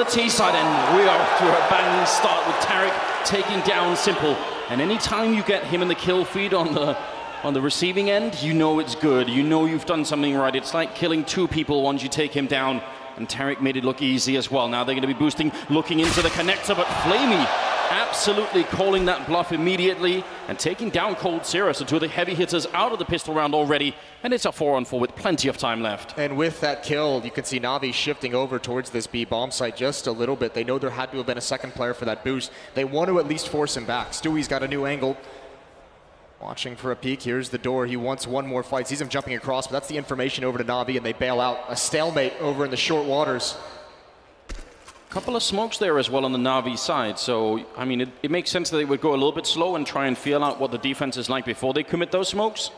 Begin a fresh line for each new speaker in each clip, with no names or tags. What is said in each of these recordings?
the T side, and we are off to a banging start with Tarik taking down Simple. And anytime you get him in the kill feed on the receiving end, you know it's good. You know you've done something right. It's like killing 2 people once you take him down. And Tarik made it look easy as well. Now they're going to be boosting, looking into the connector, but Flamey absolutely calling that bluff immediately and taking down coldzera. So 2 of the heavy hitters out of the pistol round already, and it's a 4-on-4 with plenty of time left.
And with that kill, you can see Navi shifting over towards this B bomb site just a little bit. They know there had to have been a second player for that boost. They want to at least force him back. Stewie's got a new angle. Watching for a peek. Here's the door. He wants one more fight. Sees him jumping across, but that's the information over to Navi, and they bail out. A stalemate over in the short waters.
Couple of smokes there as well on the Navi side, so I mean it makes sense that they would go a little bit slow and try and feel out what the defense is like before they commit those smokes.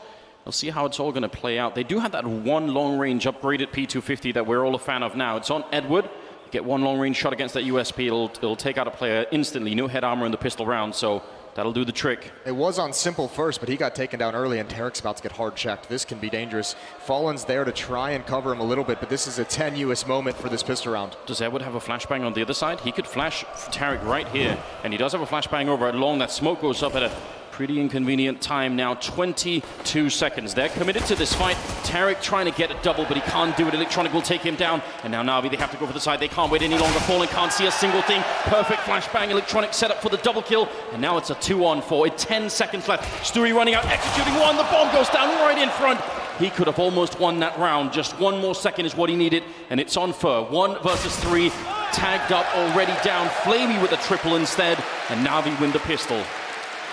We'll see how it's all going to play out. They do have that one long-range upgraded P250 that we're all a fan of now. It's on Edward. You get one long-range shot against that USP, it'll take out a player instantly. No head armor in the pistol round, so that'll do the trick.
It was on Simple first, but he got taken down early, and Tarik's about to get hard checked. This can be dangerous. Fallen's there to try and cover him a little bit, but this is a tenuous moment for this pistol round.
Does Edward have a flashbang on the other side? He could flash Tarik right here, and he does have a flashbang over at long. That smoke goes up at a pretty inconvenient time now, 22 seconds. They're committed to this fight. Tarik trying to get a double, but he can't do it. Electronic will take him down, and now Navi, they have to go for the side. They can't wait any longer. Fallen can't see a single thing. Perfect flashbang. Electronic set up for the double kill, and now it's a 2-on-4 with 10 seconds left. Stewie running out, executing one. The bomb goes down right in front. He could have almost won that round. Just one more second is what he needed, and it's on Fur. 1 versus 3. Tagged up, already down. Flamey with a triple instead, and Navi win the pistol.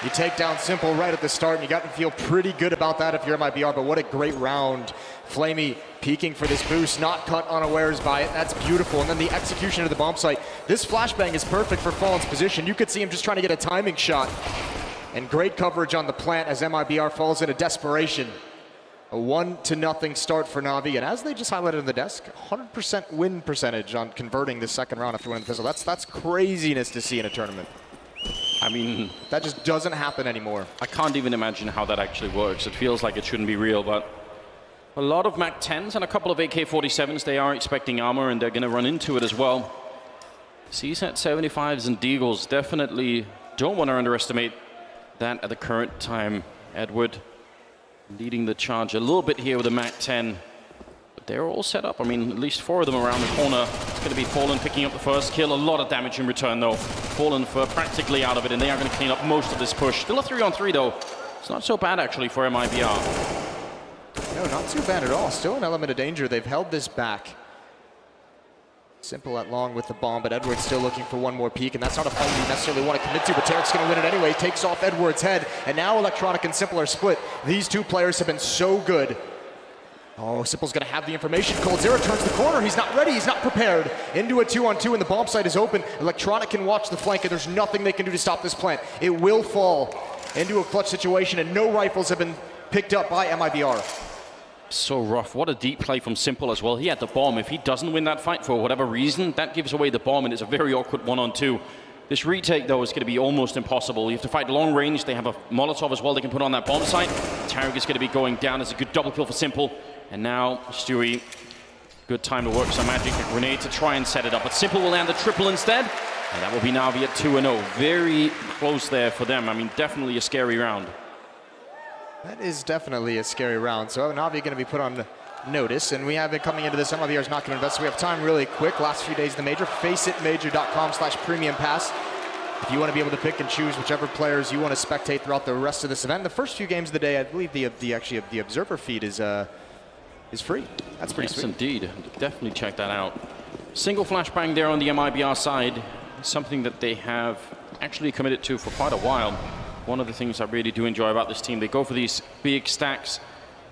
You take down Simple right at the start, and you got to feel pretty good about that if you're Mibr, but what a great round. Flamey peeking for this boost, not caught unawares by it. That's beautiful. And then the execution of the bomb site. This flashbang is perfect for Fallen's position. You could see him just trying to get a timing shot. And great coverage on the plant as Mibr falls into desperation. A 1-0 start for Navi, and as they just highlighted on the desk, 100% win percentage on converting this second round after winning the pistol. That's craziness to see in a tournament.
I mean,
that just doesn't happen anymore.
I can't even imagine how that actually works. It feels like it shouldn't be real, but a lot of MAC 10s and a couple of AK-47s, they are expecting armor, and they're going to run into it as well. CSAT 75s and Deagles definitely don't want to underestimate that at the current time. Edward leading the charge a little bit here with a MAC 10. But they're all set up. I mean, at least 4 of them around the corner. It's going to be Fallen picking up the first kill. A lot of damage in return, though. Fallen for practically out of it, and they are going to clean up most of this push. Still a 3-on-3, though. It's not so bad, actually, for Mibr.
No, not too bad at all. Still an element of danger. They've held this back. Simple at long with the bomb, but Edward's still looking for one more peek, and that's not a fight you necessarily want to commit to, but Tarik's going to win it anyway. Takes off Edward's head, and now Electronic and Simple are split. These 2 players have been so good. Oh, Simple's going to have the information. coldzera turns the corner. He's not ready. He's not prepared. Into a 2-on-2, and the bomb site is open. Electronic can watch the flank, and there's nothing they can do to stop this plant. It will fall into a clutch situation, and no rifles have been picked up by Mibr.
So rough. What a deep play from Simple as well. He had the bomb. If he doesn't win that fight for whatever reason, that gives away the bomb, and it's a very awkward 1-on-2. This retake, though, is going to be almost impossible. You have to fight long range. They have a Molotov as well they can put on that bomb site. Tarik is going to be going down. It's a good double kill for Simple. And now Stewie, good time to work some magic. A grenade to try and set it up. But Simple will land the triple instead. And that will be Navi at 2-0. Very close there for them. I mean, definitely a scary round.
That is definitely a scary round. So Navi going to be put on notice, and we have it coming into this. Mibr is not going to invest, so we have time really quick. Last few days of the major, faceitmajor.com/premium pass. If you want to be able to pick and choose whichever players you want to spectate throughout the rest of this event. The first few games of the day, I believe the observer feed is free. That's pretty sweet.
Yes, indeed. Definitely check that out. Single flashbang there on the Mibr side. Something that they have actually committed to for quite a while. One of the things I really do enjoy about this team, they go for these big stacks.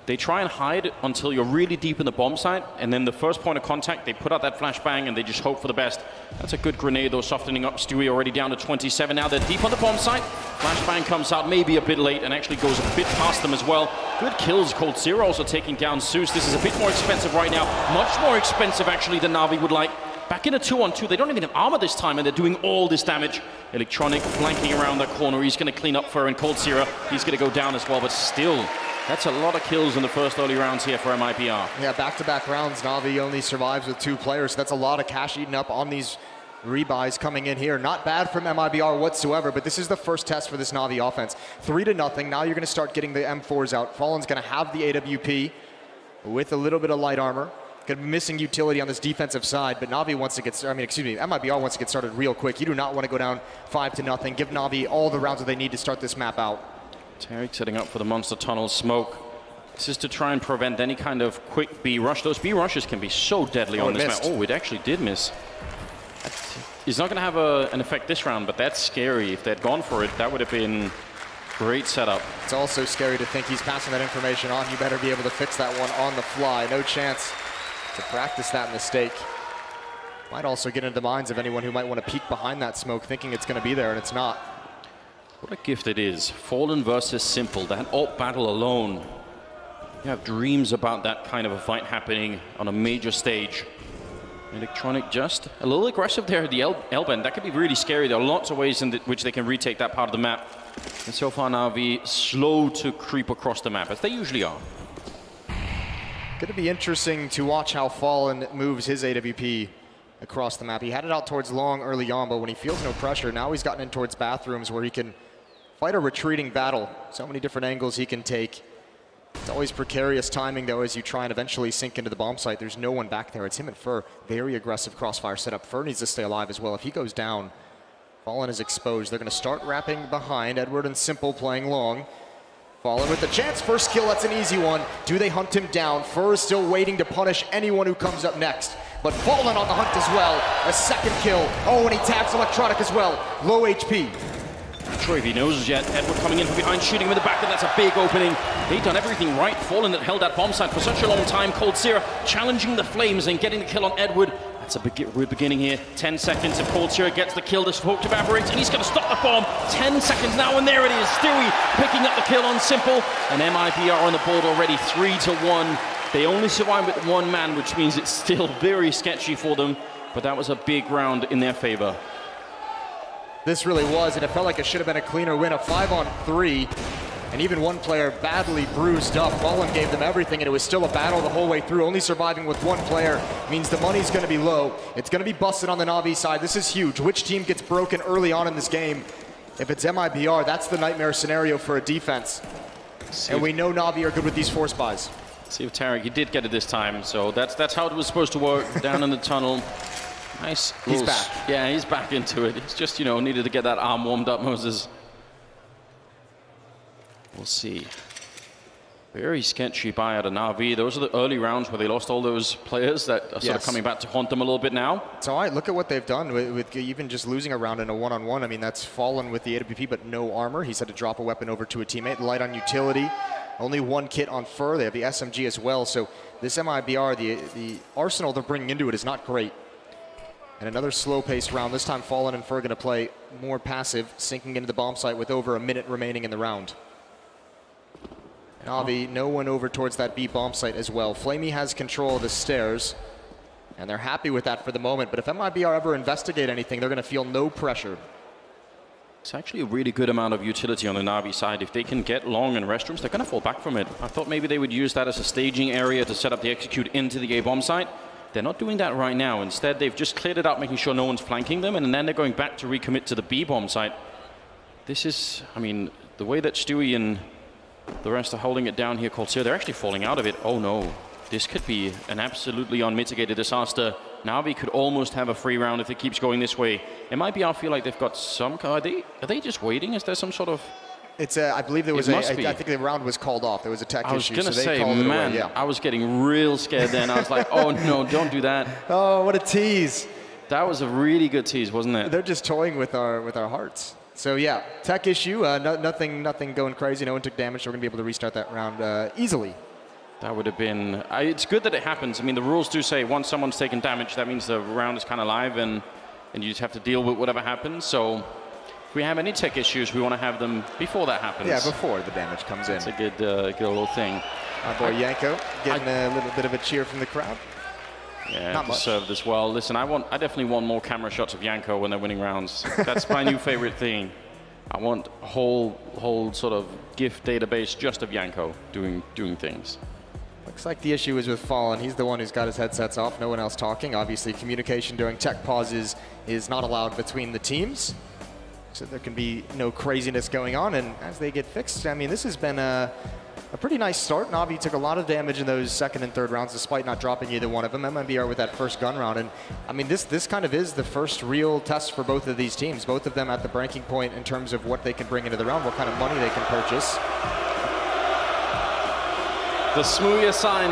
They try and hide until you're really deep in the bomb site, and then the first point of contact, they put out that flashbang and they just hope for the best. That's a good grenade, though, softening up Stewie already down to 27. Now they're deep on the bomb site. Flashbang comes out maybe a bit late and actually goes a bit past them as well. Good kills. coldzera also taking down Zeus. This is a bit more expensive right now. Much more expensive, actually, than Navi would like. Back in a 2-on-2, they don't even have armor this time, and they're doing all this damage. Electronic flanking around that corner. He's going to clean up for and coldzera. He's going to go down as well, but still, that's a lot of kills in the first early rounds here for Mibr.
Yeah, back-to-back rounds. Navi only survives with 2 players. So that's a lot of cash eaten up on these Rebuys coming in here. Not bad from MIBR whatsoever, but this is the first test for this Navi offense. 3-0. Now you're going to start getting the M4s out. Fallen's going to have the AWP with a little bit of light armor. Going to be missing utility on this defensive side, but Navi wants to get, MIBR wants to get started real quick. You do not want to go down 5-0. Give Navi all the rounds that they need to start this map out.
Tarek setting up for the monster tunnel smoke. This is to try and prevent any kind of quick B rush. Those B rushes can be so deadly on this map. Oh, it actually did miss. He's not going to have an effect this round, but that's scary. If they'd gone for it, that would have been great setup.
It's also scary to think he's passing that information on. You better be able to fix that one on the fly. No chance to practice that mistake. Might also get into the minds of anyone who might want to peek behind that smoke thinking it's going to be there, and it's not.
What a gift it is. Fallen versus Simple. That alt battle alone. You have dreams about that kind of a fight happening on a major stage. Electronic just a little aggressive there at the L-bend. That could be really scary. There are lots of ways in which they can retake that part of the map. And so far Navi slow to creep across the map, as they usually are.
Going to be interesting to watch how Fallen moves his AWP across the map. He had it out towards long early on, but when he feels no pressure, now he's gotten in towards bathrooms where he can fight a retreating battle. So many different angles he can take. It's always precarious timing, though, as you try and eventually sink into the bomb site. There's no one back there. It's him and Fur. Very aggressive crossfire setup. Fur needs to stay alive as well. If he goes down, Fallen is exposed. They're going to start wrapping behind. Edward and Simple playing long. Fallen with the chance. First kill, that's an easy one. Do they hunt him down? Fur is still waiting to punish anyone who comes up next. But Fallen on the hunt as well. A second kill. Oh, and he tags Electronic as well. Low HP.
Not sure if he knows yet. Edward coming in from behind, shooting him in the back, and that's a big opening. They've done everything right. Fallen that held that bomb site for such a long time. Cold Sierra challenging the flames and getting the kill on Edward. That's a big beginning here. 10 seconds if Cold Sierra gets the kill, the smoke evaporates, and he's going to stop the bomb. 10 seconds now, and there it is. Stewie picking up the kill on Simple, and MIBR on the board already 3-1. They only survive with one man, which means it's still very sketchy for them, but that was a big round in their favor.
This really was, and it felt like it should have been a cleaner win. A 5-on-3, and even one player badly bruised up. Fallen gave them everything, and it was still a battle the whole way through. Only surviving with one player means the money's going to be low. It's going to be busted on the Navi side. This is huge. Which team gets broken early on in this game? If it's MIBR, that's the nightmare scenario for a defense. And we know Navi are good with these force buys.
See if Tarek, he did get it this time, so that's how it was supposed to work. Down in the tunnel. Nice.
He's back.
Yeah, he's back into it. It's just, you know, needed to get that arm warmed up, Moses. We'll see. Very sketchy buy out of Navi. Those are the early rounds where they lost all those players that are sort of coming back to haunt them a little bit now.
It's all right. Look at what they've done with even just losing a round in a one-on-one. I mean, that's Fallen with the AWP, but no armor. He's had to drop a weapon over to a teammate. Light on utility. Only one kit on Fur. They have the SMG as well. So this MIBR, the arsenal they're bringing into it is not great. And another slow-paced round. This time Fallen and Fur going to play more passive, sinking into the bomb site with over a minute remaining in the round. Navi, no one over towards that B bomb site as well. Flamey has control of the stairs, and they're happy with that for the moment. But if MIBR ever investigate anything, they're going to feel no pressure.
It's actually a really good amount of utility on the Navi side. If they can get long in restrooms, they're going to fall back from it. I thought maybe they would use that as a staging area to set up the execute into the A bomb site. They're not doing that right now. Instead, they've just cleared it up, making sure no one's flanking them, and then they're going back to recommit to the B bomb site. This is, I mean, the way that Stewie and the rest are holding it down here, Cold Sierra, they're actually falling out of it. Oh no, this could be an absolutely unmitigated disaster. Navi could almost have a free round if it keeps going this way. It might be, I feel like they've got some, are they just waiting? Is there some sort of...
It's I believe there was I think the round was called off. There was a tech issue.
I was going to say, man, yeah. I was getting real scared then. I was like, oh no, don't do that.
Oh, what a tease.
That was a really good tease, wasn't it?
They're just toying with our hearts. So yeah, tech issue, nothing going crazy. No one took damage, so we're going to be able to restart that round easily.
That would have been, it's good that it happens. I mean, the rules do say once someone's taken damage, that means the round is kind of live and you just have to deal with whatever happens. So if we have any tech issues, we want to have them before that happens.
Yeah, before the damage comes in.
It's a good little thing.
Our boy Yanko getting a little bit of a cheer from the crowd.
Yeah, not deserved as well. Listen, I definitely want more camera shots of Yanko when they're winning rounds. That's my new favorite thing. I want a whole sort of GIF database just of Yanko doing things.
Looks like the issue is with Fallen. He's the one who's got his headsets off, no one else talking. Obviously, communication during tech pauses is not allowed between the teams, so there can be no craziness going on. And as they get fixed, I mean, this has been a pretty nice start. Navi took a lot of damage in those second and third rounds, despite not dropping either one of them. MIBR with that first gun round. And I mean, this kind of is the first real test for both of these teams. Both of them at the breaking point in terms of what they can bring into the round, what kind of money they can purchase.
The Smooya sign.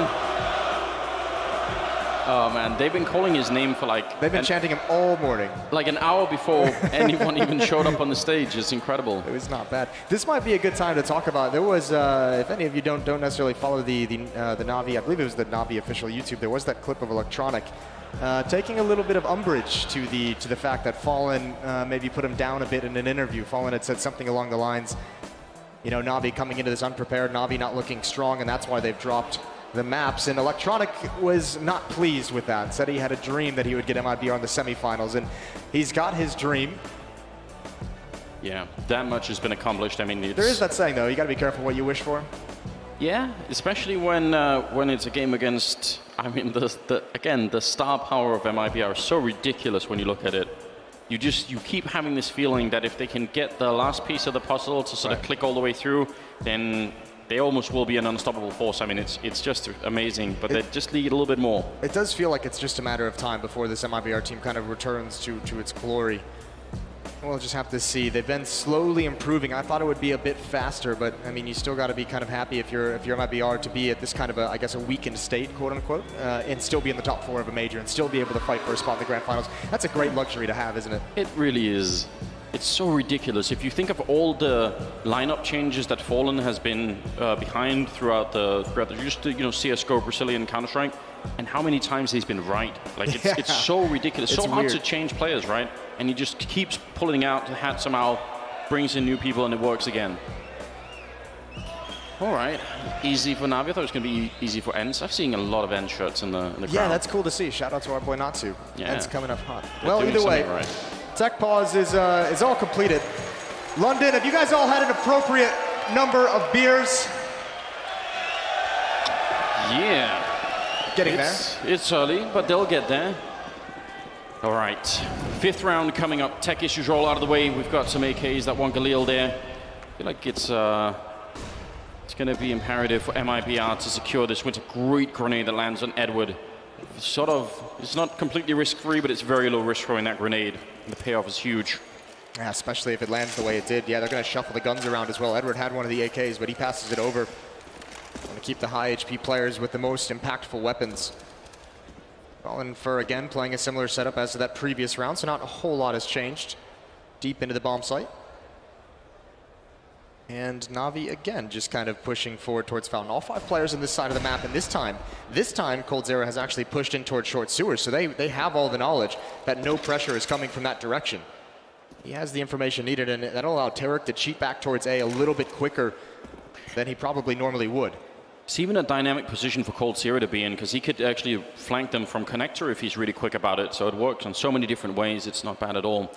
Oh man, they've been calling his name for like...
They've been chanting him all morning.
Like an hour before anyone even showed up on the stage. It's incredible.
It was not bad. This might be a good time to talk about. There was, if any of you don't necessarily follow the Navi, I believe it was the Navi official YouTube. There was that clip of Electronic taking a little bit of umbrage to the fact that Fallen maybe put him down a bit in an interview. Fallen had said something along the lines, you know, Navi coming into this unprepared, Navi not looking strong, and that's why they've dropped the maps. And Electronic was not pleased with that. Said he had a dream that he would get MIBR in the semifinals, and he's got his dream.
Yeah, that much has been accomplished. I mean,
there is that saying though, you got to be careful what you wish for.
Yeah, especially when it's a game against, I mean, the star power of MIBR is so ridiculous when you look at it. You keep having this feeling that if they can get the last piece of the puzzle to sort of click all the way through, then they almost will be an unstoppable force. I mean, it's just amazing, but they just need a little bit more.
It does feel like it's just a matter of time before this MIBR team kind of returns to its glory. We'll just have to see. They've been slowly improving. I thought it would be a bit faster, but I mean, you still got to be kind of happy if you're MIBR to be at this kind of I guess a weakened state, quote unquote, and still be in the top 4 of a major and still be able to fight for a spot in the grand finals. That's a great luxury to have, isn't it?
It really is. It's so ridiculous. If you think of all the lineup changes that Fallen has been behind throughout the CSGO, Brazilian Counter-Strike, and how many times he's been right. Like it's so ridiculous. It's so hard to change players, right? And he just keeps pulling out the hat somehow, brings in new people, and it works again. All right, easy for Navi. I thought it was going to be easy for Ents. I've seen a lot of Ents shirts in the crowd.
Yeah, that's cool to see. Shout out to our boy Natsu.
Yeah.
Ents coming up hot.
They're
well, either way,
right.
tech pause is all completed. London, have you guys all had an appropriate number of beers?
Yeah.
Getting there.
It's early, but they'll get there. All right, 5th round coming up. Tech issues are all out of the way. We've got some AKs, that one Galil there. I feel like it's going to be imperative for MIBR to secure this with a great grenade that lands on Edward. Sort of, it's not completely risk-free, but it's very low risk throwing that grenade. And the payoff is huge.
Yeah, especially if it lands the way it did. Yeah, they're going to shuffle the guns around as well. Edward had one of the AKs, but he passes it over. Want to keep the high HP players with the most impactful weapons. Fallen for, again, playing a similar setup as to that previous round, so not a whole lot has changed. Deep into the bomb site. And Navi, again, just kind of pushing forward towards Fountain. All 5 players on this side of the map, and this time, coldzera has actually pushed in towards short sewers, so they have all the knowledge that no pressure is coming from that direction. He has the information needed, and that'll allow Tarek to cheat back towards A a little bit quicker than he probably normally would.
It's even a dynamic position for coldzera to be in, because he could actually flank them from connector if he's really quick about it, so it works on so many different ways. It's not bad at all.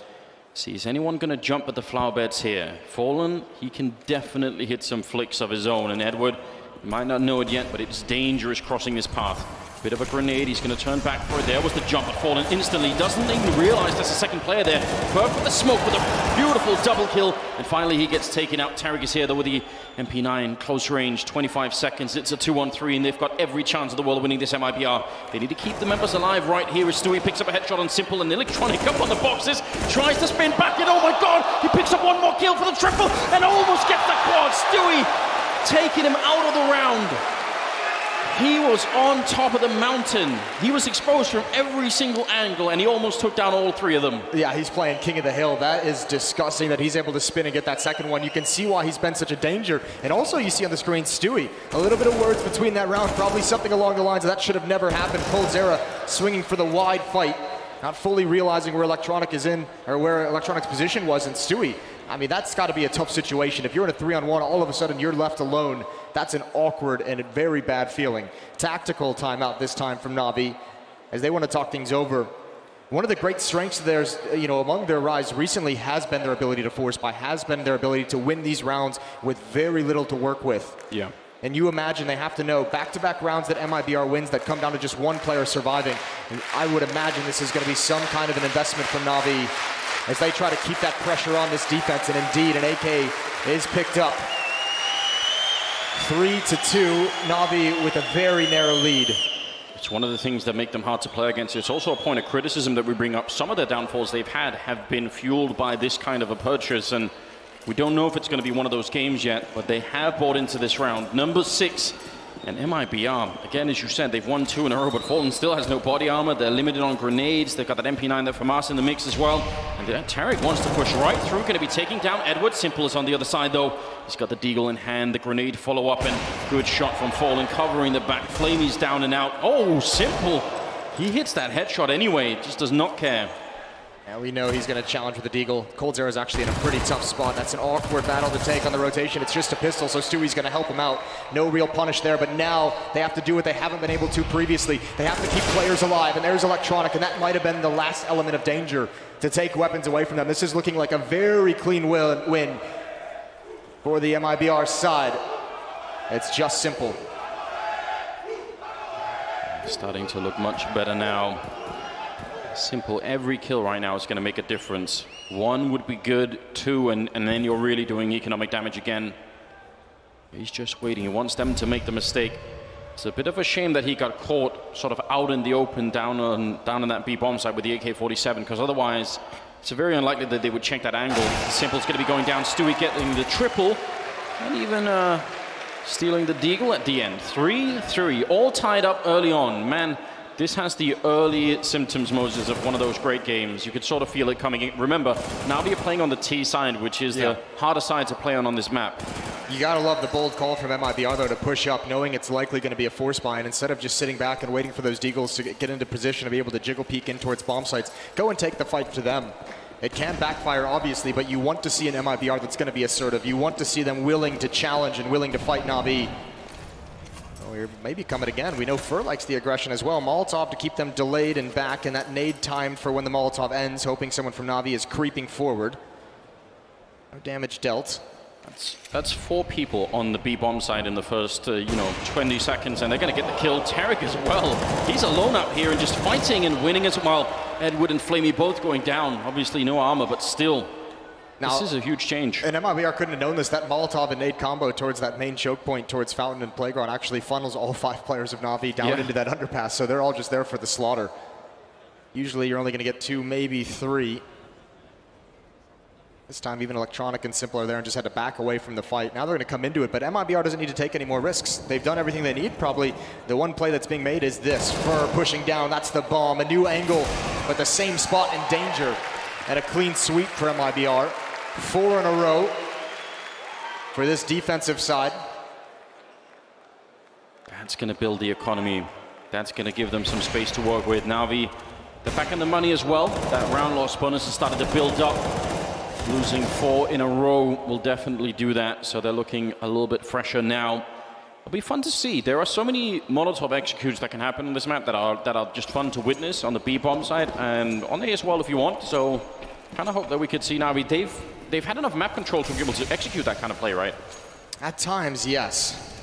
See, is anyone going to jump at the flower beds here? Fallen, he can definitely hit some flicks of his own, and Edward, you might not know it yet, but it's dangerous crossing this path. Bit of a grenade, he's going to turn back for it. There was the jump at Fallen instantly. Doesn't even realize there's a second player there. Perfect the smoke with a beautiful double kill. And finally he gets taken out. Tarek is here though with the MP9, close range, 25 seconds. It's a 2-on-3 and they've got every chance of the world of winning this MIBR. They need to keep the members alive right here as Stewie picks up a headshot on Simple and Electronic up on the boxes. Tries to spin back and oh my god, he picks up one more kill for the triple and almost gets the quad. Stewie taking him out of the round. He was on top of the mountain. He was exposed from every single angle, and he almost took down all 3 of them.
Yeah, he's playing King of the Hill. That is disgusting that he's able to spin and get that second one. You can see why he's been such a danger. And also you see on the screen, Stewie, a little bit of words between that round, probably something along the lines of that should have never happened. coldzera swinging for the wide fight, not fully realizing where Electronic is in, or where Electronic's position was, and Stewie, I mean, that's got to be a tough situation. If you're in a 3-on-1, all of a sudden you're left alone. That's an awkward and a very bad feeling. Tactical timeout this time from Navi, as they want to talk things over. One of the great strengths of theirs, among their rise recently has been their ability to force buy, has been their ability to win these rounds with very little to work with.
Yeah.
And you imagine they have to know back-to-back rounds that MIBR wins that come down to just one player surviving. And I would imagine this is going to be some kind of an investment from Navi as they try to keep that pressure on this defense. And indeed, an AK is picked up. 3-2, Navi with a very narrow lead.
It's one of the things that make them hard to play against. It's also a point of criticism that we bring up. Some of the downfalls they've had have been fueled by this kind of a purchase, and we don't know if it's going to be one of those games yet, but they have bought into this round. Number 6, and MIBR, again, as you said, they've won 2 in a row, but Fallen still has no body armor. They're limited on grenades. They've got that MP9 there from us in the mix as well. And Tarek wants to push right through, going to be taking down Edward. Simple is on the other side, though. He's got the deagle in hand, the grenade follow-up, and good shot from Fallen, covering the back. Flamey's down and out. Oh, Simple. He hits that headshot anyway, just does not care.
And we know he's going to challenge with the deagle. coldzera is actually in a pretty tough spot. That's an awkward battle to take on the rotation. It's just a pistol, so Stewie's going to help him out. No real punish there, but now they have to do what they haven't been able to previously. They have to keep players alive, and there's Electronic, and that might have been the last element of danger to take weapons away from them. This is looking like a very clean win for the MIBR side. It's just Simple.
Starting to look much better now. Simple, every kill right now is going to make a difference. 1 would be good, 2, and then you're really doing economic damage again. He's just waiting. He wants them to make the mistake. It's a bit of a shame that he got caught sort of out in the open down on that B bomb site with the AK-47, because otherwise it's very unlikely that they would check that angle. Simple's going to be going down. Stewie getting the triple, and even stealing the deagle at the end. 3-3, all tied up early on. Man, this has the early symptoms, Moses, of one of those great games. You could sort of feel it coming in. Remember, now you're playing on the T side, which is the harder side to play on this map.
You gotta love the bold call from MIBR, though, to push up, knowing it's likely going to be a force buy, and instead of just sitting back and waiting for those deagles to get into position to be able to jiggle peek in towards bomb sites, go and take the fight to them. It can backfire, obviously, but you want to see an MIBR that's going to be assertive. You want to see them willing to challenge and willing to fight Navi. We're maybe coming again. We know Fur likes the aggression as well. Molotov to keep them delayed and back, and that nade timed for when the Molotov ends, hoping someone from Navi is creeping forward. No damage dealt.
That's 4 people on the B bomb side in the first 20 seconds, and they're going to get the kill. Tarek as well. He's alone up here and just fighting and winning as well. Edward and Flamey both going down. Obviously no armor, but still. Now, this is a huge change.
And MIBR couldn't have known this. That Molotov and nade combo towards that main choke point towards Fountain and Playground actually funnels all 5 players of Navi down into that underpass. So they're all just there for the slaughter. Usually you're only going to get 2, maybe 3. This time even Electronic and Simple are there and just had to back away from the fight. Now they're going to come into it, but MIBR doesn't need to take any more risks. They've done everything they need. Probably the one play that's being made is this. Fur pushing down, that's the bomb. A new angle, but the same spot in danger. And a clean sweep for MIBR. 4 in a row for this defensive side.
That's going to build the economy. That's going to give them some space to work with. Navi, they're back in the money as well. That round loss bonus has started to build up. Losing 4 in a row will definitely do that, so they're looking a little bit fresher now. It'll be fun to see. There are so many Molotov executes that can happen on this map that are just fun to witness on the B bomb side and on A as well if you want. So kind of hope that we could see Navi. They've had enough map control to be able to execute that kind of play, right?
At times, yes.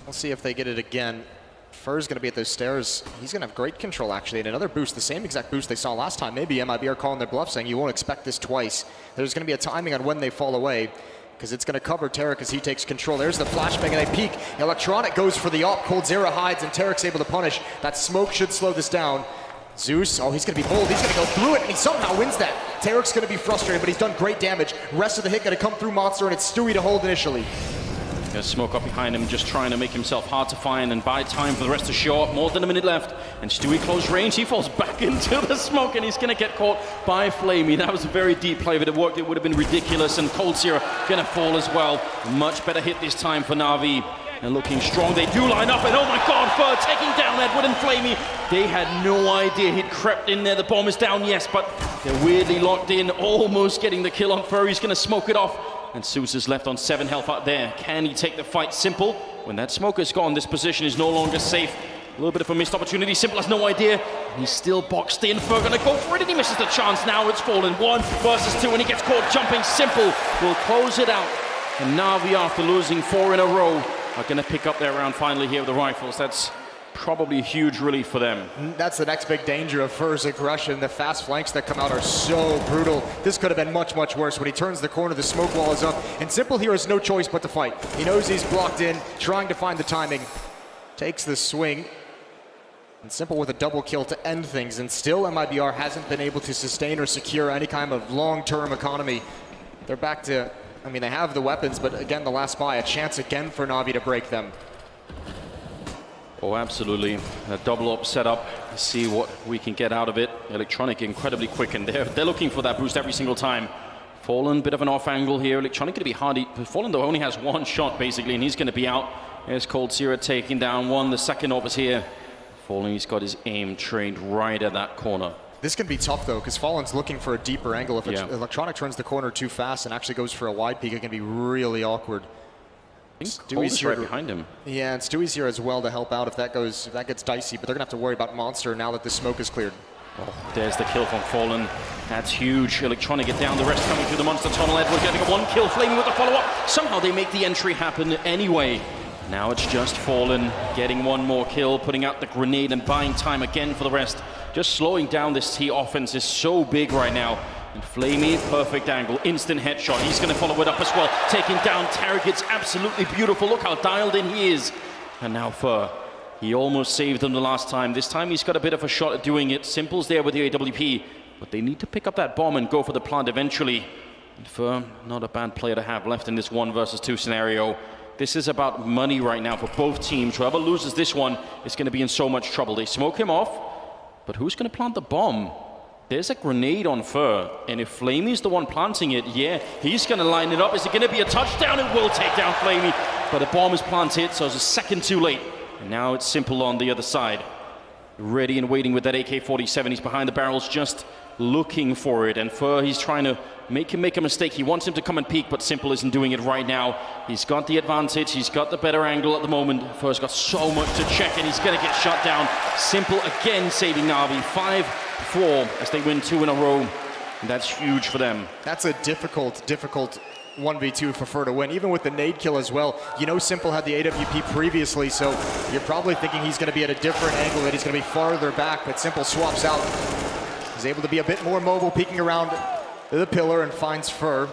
We'll see if they get it again. Fur's going to be at those stairs. He's going to have great control, actually, and another boost, the same exact boost they saw last time. Maybe MIBR calling their bluff, saying you won't expect this twice. There's going to be a timing on when they fall away, because it's going to cover Tarek as he takes control. There's the flashbang, and they peek. Electronic goes for the op. coldzera hides, and Tarek's able to punish. That smoke should slow this down. Zeus, oh, he's going to be bold. He's going to go through it, and he somehow wins that. Tarek's going to be frustrated, but he's done great damage. Rest of the hit going to come through Monster, and it's Stewie to hold initially.
Gonna smoke up behind him, just trying to make himself hard to find and buy time for the rest to show up. More than a minute left, and Stewie close range. He falls back into the smoke, and he's gonna get caught by Flamey. That was a very deep play. If it had worked, it would have been ridiculous. And coldzera gonna fall as well. Much better hit this time for Navi. And looking strong, they do line up, and oh my God, Fur taking down Edward and Flamey. They had no idea he'd crept in there. The bomb is down, yes, but they're weirdly locked in, almost getting the kill on Fur. He's gonna smoke it off. And Zeus is left on 7 health out there. Can he take the fight? Simple. When that smoke is gone, this position is no longer safe. A little bit of a missed opportunity. Simple has no idea. He's still boxed in. Fur gonna go for it, and he misses the chance. Now it's Fallen 1 versus 2, and he gets caught jumping. Simple will close it out. And Navi, after losing 4 in a row, are going to pick up their round finally here with the rifles. That's probably a huge relief for them.
That's the next big danger of Fur's aggression. The fast flanks that come out are so brutal. This could have been much, much worse. When he turns the corner, the smoke wall is up, and Simple here has no choice but to fight. He knows he's blocked in, trying to find the timing. Takes the swing. And Simple with a double kill to end things, and still MIBR hasn't been able to sustain or secure any kind of long-term economy. They're back to, I mean, they have the weapons, but again, the last buy, a chance again for Navi to break them.
Oh, absolutely. A double up setup. See what we can get out of it. Electronic incredibly quick, and they're looking for that boost every single time. Fallen, bit of an off angle here. Electronic going to be hardy. Fallen, though, only has one shot, basically, and he's going to be out. There's Cold Zero taking down one. The second op is here. Fallen, he's got his aim trained right at that corner.
This can be tough, though, because Fallen's looking for a deeper angle. If Electronic turns the corner too fast and actually goes for a wide peek, it can be really awkward.
Stewie's here right behind him.
Yeah, and Stewie's here as well to help out if that gets dicey, but they're gonna have to worry about Monster now that the smoke is cleared.
Oh, there's the kill from Fallen. That's huge. Electronic get down, the rest coming through the Monster tunnel. Edward getting a one kill, Flaming with the follow-up. Somehow they make the entry happen anyway. Now it's just Fallen getting one more kill, putting out the grenade and buying time again for the rest. Just slowing down this T offense is so big right now. And Flamey, perfect angle, instant headshot. He's going to follow it up as well. Taking down Tarek, it's absolutely beautiful. Look how dialed in he is. And now Fur, he almost saved them the last time. This time he's got a bit of a shot at doing it. Simple's there with the AWP, but they need to pick up that bomb and go for the plant eventually. And Fur, not a bad player to have left in this 1 versus 2 scenario. This is about money right now for both teams. Whoever loses this one is going to be in so much trouble. They smoke him off, but who's going to plant the bomb? There's a grenade on Fur, and if Flamey's the one planting it, yeah, he's going to line it up. Is it going to be a touchdown? It will take down Flamey, but a bomb is planted, so it's a second too late. And now it's Simple on the other side. Ready and waiting with that AK-47. He's behind the barrels, just looking for it. And Fur, he's trying to make him make a mistake. He wants him to come and peek, but Simple isn't doing it right now. He's got the advantage. He's got the better angle at the moment. Fur's got so much to check, and he's going to get shut down. Simple again saving Navi. 5-4 as they win 2 in a row. And that's huge for them. That's a difficult 1v2 for Fur to win, even with the nade kill as well. You know Simple had the AWP previously, so you're probably thinking he's going to be at a different angle, that he's going to be farther back, but Simple swaps out. He's able to be a bit more mobile, peeking around the pillar and finds Fur.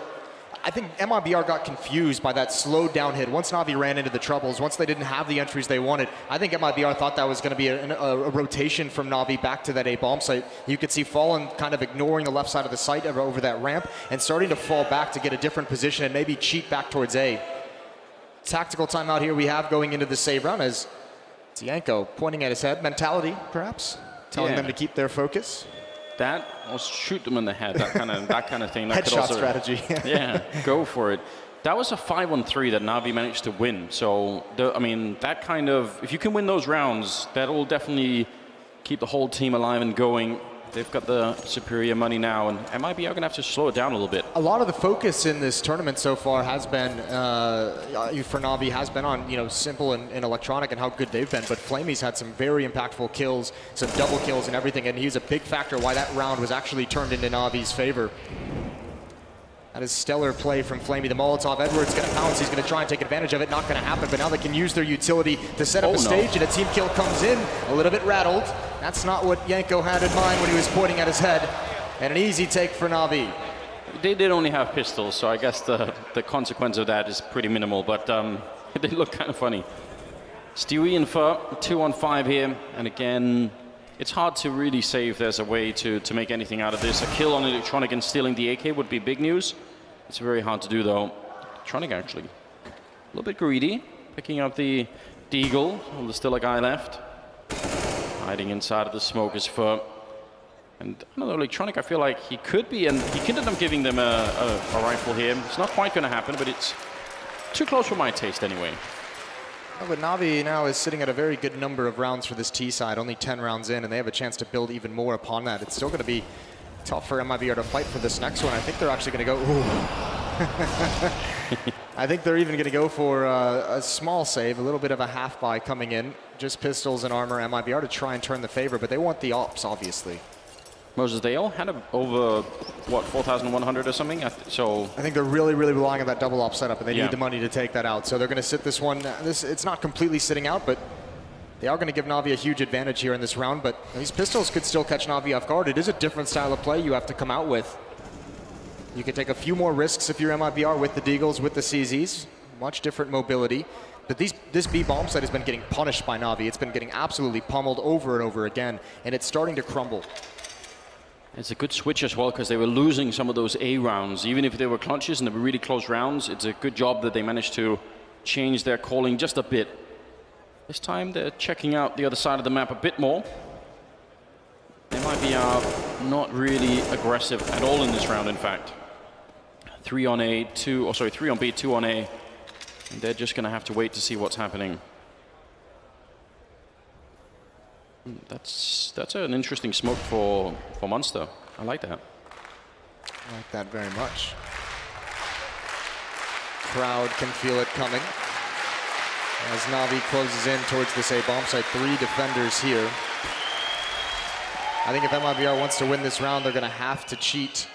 I think MIBR got confused by that slowed down hit. Once Navi ran into the troubles, once they didn't have the entries they wanted, I think MIBR thought that was going to be a rotation from Navi back to that A bomb site. You could see Fallen kind of ignoring the left side of the site over that ramp and starting to fall back to get a different position and maybe cheat back towards A. Tactical timeout here we have going into the save round as Tianko pointing at his head. Mentality, perhaps, telling them to keep their focus. That, or shoot them in the head, that kind of thing. That headshot strategy. Yeah, go for it. That was a 5-on-3 that Navi managed to win. So, I mean, that kind of, if you can win those rounds, that will definitely keep the whole team alive and going. They've got the superior money now, and MIB are going to have to slow it down a little bit. A lot of the focus in this tournament so far has been, for Navi, has been on, Simple and Electronic and how good they've been, but Flamey's had some very impactful kills, some double kills and everything, and he's a big factor why that round was actually turned into Navi's favor. That is stellar play from Flamey. The Molotov, Edwards going to pounce. He's going to try and take advantage of it. Not going to happen, but now they can use their utility to set up a stage, and a team kill comes in, a little bit rattled. That's not what Yanko had in mind when he was pointing at his head. And an easy take for Navi. They did only have pistols, so I guess the consequence of that is pretty minimal, but they look kind of funny. Stewie and Fur, 2-on-5 here, and again, it's hard to really say if there's a way to make anything out of this. A kill on Electronic and stealing the AK would be big news. It's very hard to do, though. Electronic actually a little bit greedy, picking up the Deagle. Well, there's still a guy left. Hiding inside of the smoke is Fur. And I don't know, Electronic, I feel like he could be, and he could end up giving them a rifle here. It's not quite going to happen, but it's too close for my taste anyway. Well, but Navi now is sitting at a very good number of rounds for this T side, only 10 rounds in, and they have a chance to build even more upon that. It's still going to be tough for MIBR to fight for this next one. I think they're actually going to go, ooh. I think they're even going to go for a small save, a little bit of a half buy coming in. Just pistols and armor, MIBR to try and turn the favor, but they want the ops, obviously. Moses, they all had over, what, 4,100 or something? So
I think they're really, really relying on that double op setup, and they
Yeah.
need the money to take that out. So they're going to sit this one. It's not completely sitting out, but they are going to give Navi a huge advantage here in this round. But these pistols could still catch Navi off guard. It is a different style of play you have to come out with. You can take a few more risks if you're MIBR with the Deagles, with the CZs. Much different mobility. But this B bomb site has been getting punished by Navi. It's been getting absolutely pummeled over and over again, and it's starting to crumble.
It's a good switch as well, because they were losing some of those A rounds. Even if they were clutches and they were really close rounds, it's a good job that they managed to change their calling just a bit. This time they're checking out the other side of the map a bit more. They might be not really aggressive at all in this round, in fact. 3 on A, 2, or sorry, 3 on B, 2 on A. And they're just going to have to wait to see what's happening. That's an interesting smoke for Monster. I like that.
I like that very much. Crowd can feel it coming. As Navi closes in towards this A bomb site, 3 defenders here. I think if MIBR wants to win this round, they're going to have to cheat.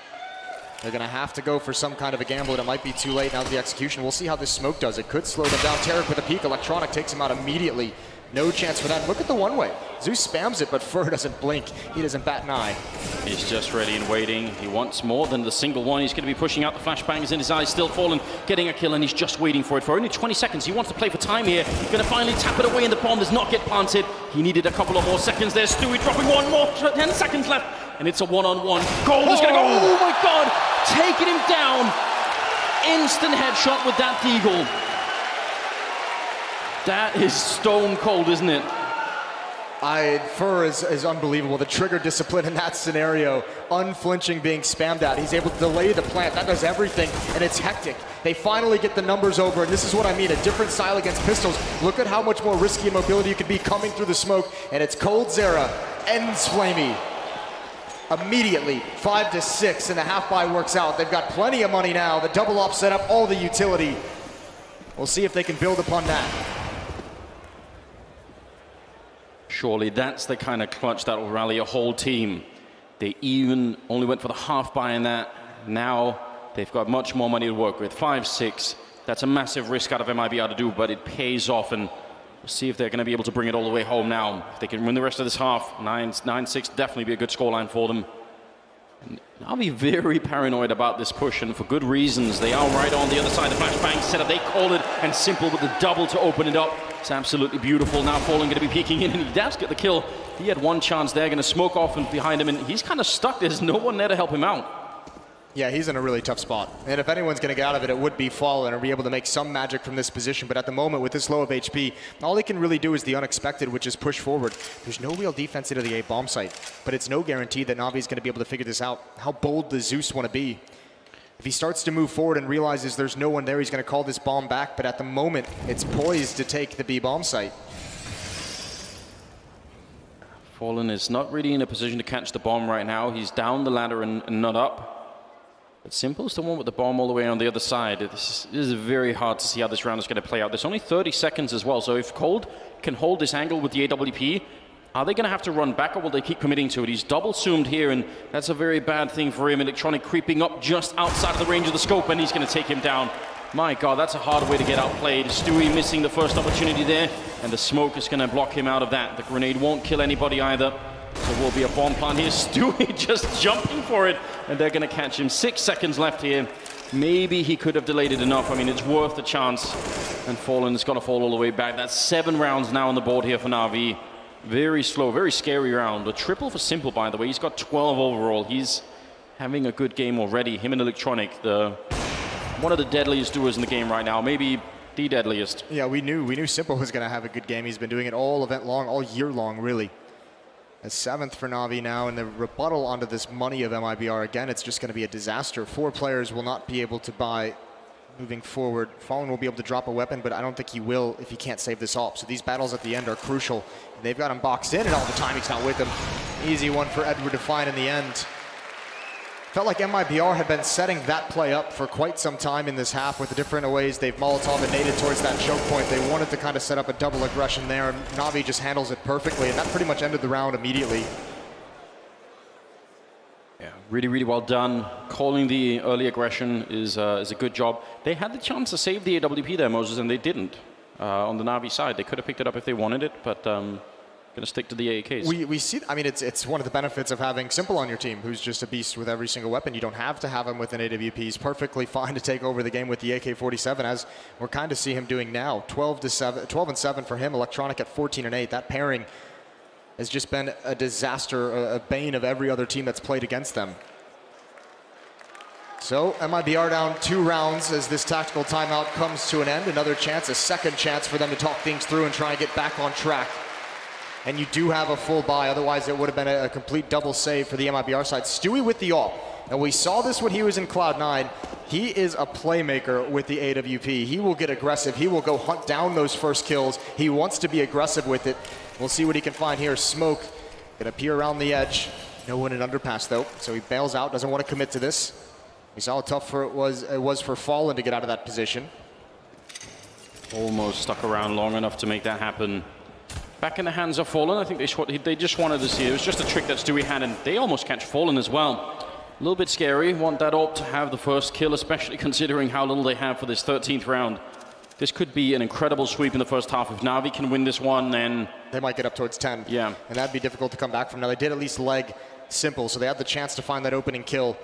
They're going to have to go for some kind of a gamble, and it might be too late now to the execution. We'll see how this smoke does. It could slow them down. Tarek with a peek. Electronic takes him out immediately. No chance for that. Look at the one-way. Zeus spams it, but Fur doesn't blink. He doesn't bat an eye. He's
just ready and waiting. He wants more than the single one. He's going to be pushing out the flashbangs in his eyes, still falling, getting a kill, and he's just waiting for it. For only 20 seconds, he wants to play for time here. Going to finally tap it away, and the bomb does not get planted. He needed a couple of more seconds there. Stewie dropping one more. 10 seconds left, and it's a one-on-one. Gold is going to go. Oh my God! Taking him down. Instant headshot with that Deagle. That is stone cold, isn't it?
Fur is unbelievable. The trigger discipline in that scenario, unflinching being spammed at. He's able to delay the plant. That does everything, and it's hectic. They finally get the numbers over, and this is what I mean, a different style against pistols. Look at how much more risky a mobility you could be coming through the smoke, and it's Cold Zera, ends Flamey. Immediately, 5-6, and the half buy works out. They've got plenty of money now. The double op set up, all the utility. We'll see if they can build upon that.
Surely that's the kind of clutch that will rally a whole team. They even only went for the half buy in that. Now they've got much more money to work with. 5-6, that's a massive risk out of MIBR to do, but it pays off, and we'll see if they're going to be able to bring it all the way home now. If they can win the rest of this half, 9-6, definitely be a good scoreline for them. And I'll be very paranoid about this push, and for good reasons. They are right on the other side of the flashbang setup. They call it, and Simple with the double to open it up. It's absolutely beautiful. Now Fallen going to be peeking in, and he does get the kill. He had one chance there, going to smoke off and behind him, and he's kind of stuck. There's no one there to help him out.
Yeah, he's in a really tough spot. And if anyone's going to get out of it, it would be Fallen or be able to make some magic from this position. But at the moment, with this low of HP, all he can really do is the unexpected, which is push forward. There's no real defense into the A bomb site, but it's no guarantee that Navi's going to be able to figure this out. How bold does Zeus want to be? If he starts to move forward and realizes there's no one there, he's going to call this bomb back. But at the moment, it's poised to take the B bomb site.
Fallen is not really in a position to catch the bomb right now. He's down the ladder and not up. But Simple's the one with the bomb all the way on the other side. This is very hard to see how this round is going to play out. There's only 30 seconds as well, so if Cold can hold this angle with the AWP, are they going to have to run back, or will they keep committing to it? He's double zoomed here, and that's a very bad thing for him. Electronic creeping up just outside of the range of the scope, and he's going to take him down. My God, that's a hard way to get outplayed. Stewie missing the first opportunity there, and the smoke is going to block him out of that. The grenade won't kill anybody either. So will be a bomb plant here. Stewie just jumping for it, and they're going to catch him. 6 seconds left here. Maybe he could have delayed it enough. I mean, it's worth the chance. And Fallen's got to fall all the way back. That's 7 rounds now on the board here for Navi. Very slow, very scary round. A triple for Simple, by the way. He's got 12 overall. He's having a good game already. Him and Electronic, one of the deadliest duos in the game right now. Maybe the deadliest.
Yeah, we knew Simple was going to have a good game. He's been doing it all event long, all year long, really. A 7th for Navi now, and the rebuttal onto this money of MIBR. Again, it's just going to be a disaster. 4 players will not be able to buy moving forward. Fallen will be able to drop a weapon, but I don't think he will if he can't save this op. So these battles at the end are crucial. They've got him boxed in, and all the time he's not with them. Easy one for Edward to find in the end. Felt like MIBR had been setting that play up for quite some time in this half with the different ways they've Molotov and naded towards that choke point. They wanted to kind of set up a double aggression there, and Navi just handles it perfectly, and that pretty much ended the round immediately.
Really, really well done. Calling the early aggression is a good job. They had the chance to save the AWP there, Moses, and they didn't. On the Navi side, they could have picked it up if they wanted it, but going to stick to the AAKs.
We see, I mean, it's one of the benefits of having Simple on your team, who's just a beast with every single weapon. You don't have to have him with an AWP. He's perfectly fine to take over the game with the AK-47, as we're kind of see him doing now. 12-7 for him, Electronic at 14-8. That pairing has just been a disaster, a bane of every other team that's played against them. So MIBR down 2 rounds as this tactical timeout comes to an end. Another chance, a second chance for them to talk things through and try and get back on track. And you do have a full buy, otherwise it would have been a complete double save for the MIBR side. Stewie with the AWP. And we saw this when he was in Cloud9. He is a playmaker with the AWP. He will get aggressive. He will go hunt down those first kills. He wants to be aggressive with it. We'll see what he can find here. Smoke gonna peer around the edge. No one in underpass though, so he bails out, doesn't want to commit to this. We saw how tough it was for Fallen to get out of that position.
Almost stuck around long enough to make that happen. Back in the hands of Fallen. I think they just wanted to see it. It was just a trick that Stewie had, and they almost catch Fallen as well. A little bit scary. Want that AWP to have the first kill, especially considering how little they have for this 13th round. This could be an incredible sweep in the first half. If Navi can win this one, then
they might get up towards 10.
Yeah.
And that'd be difficult to come back from. Now, they did at least leg Simple, so they had the chance to find that opening kill.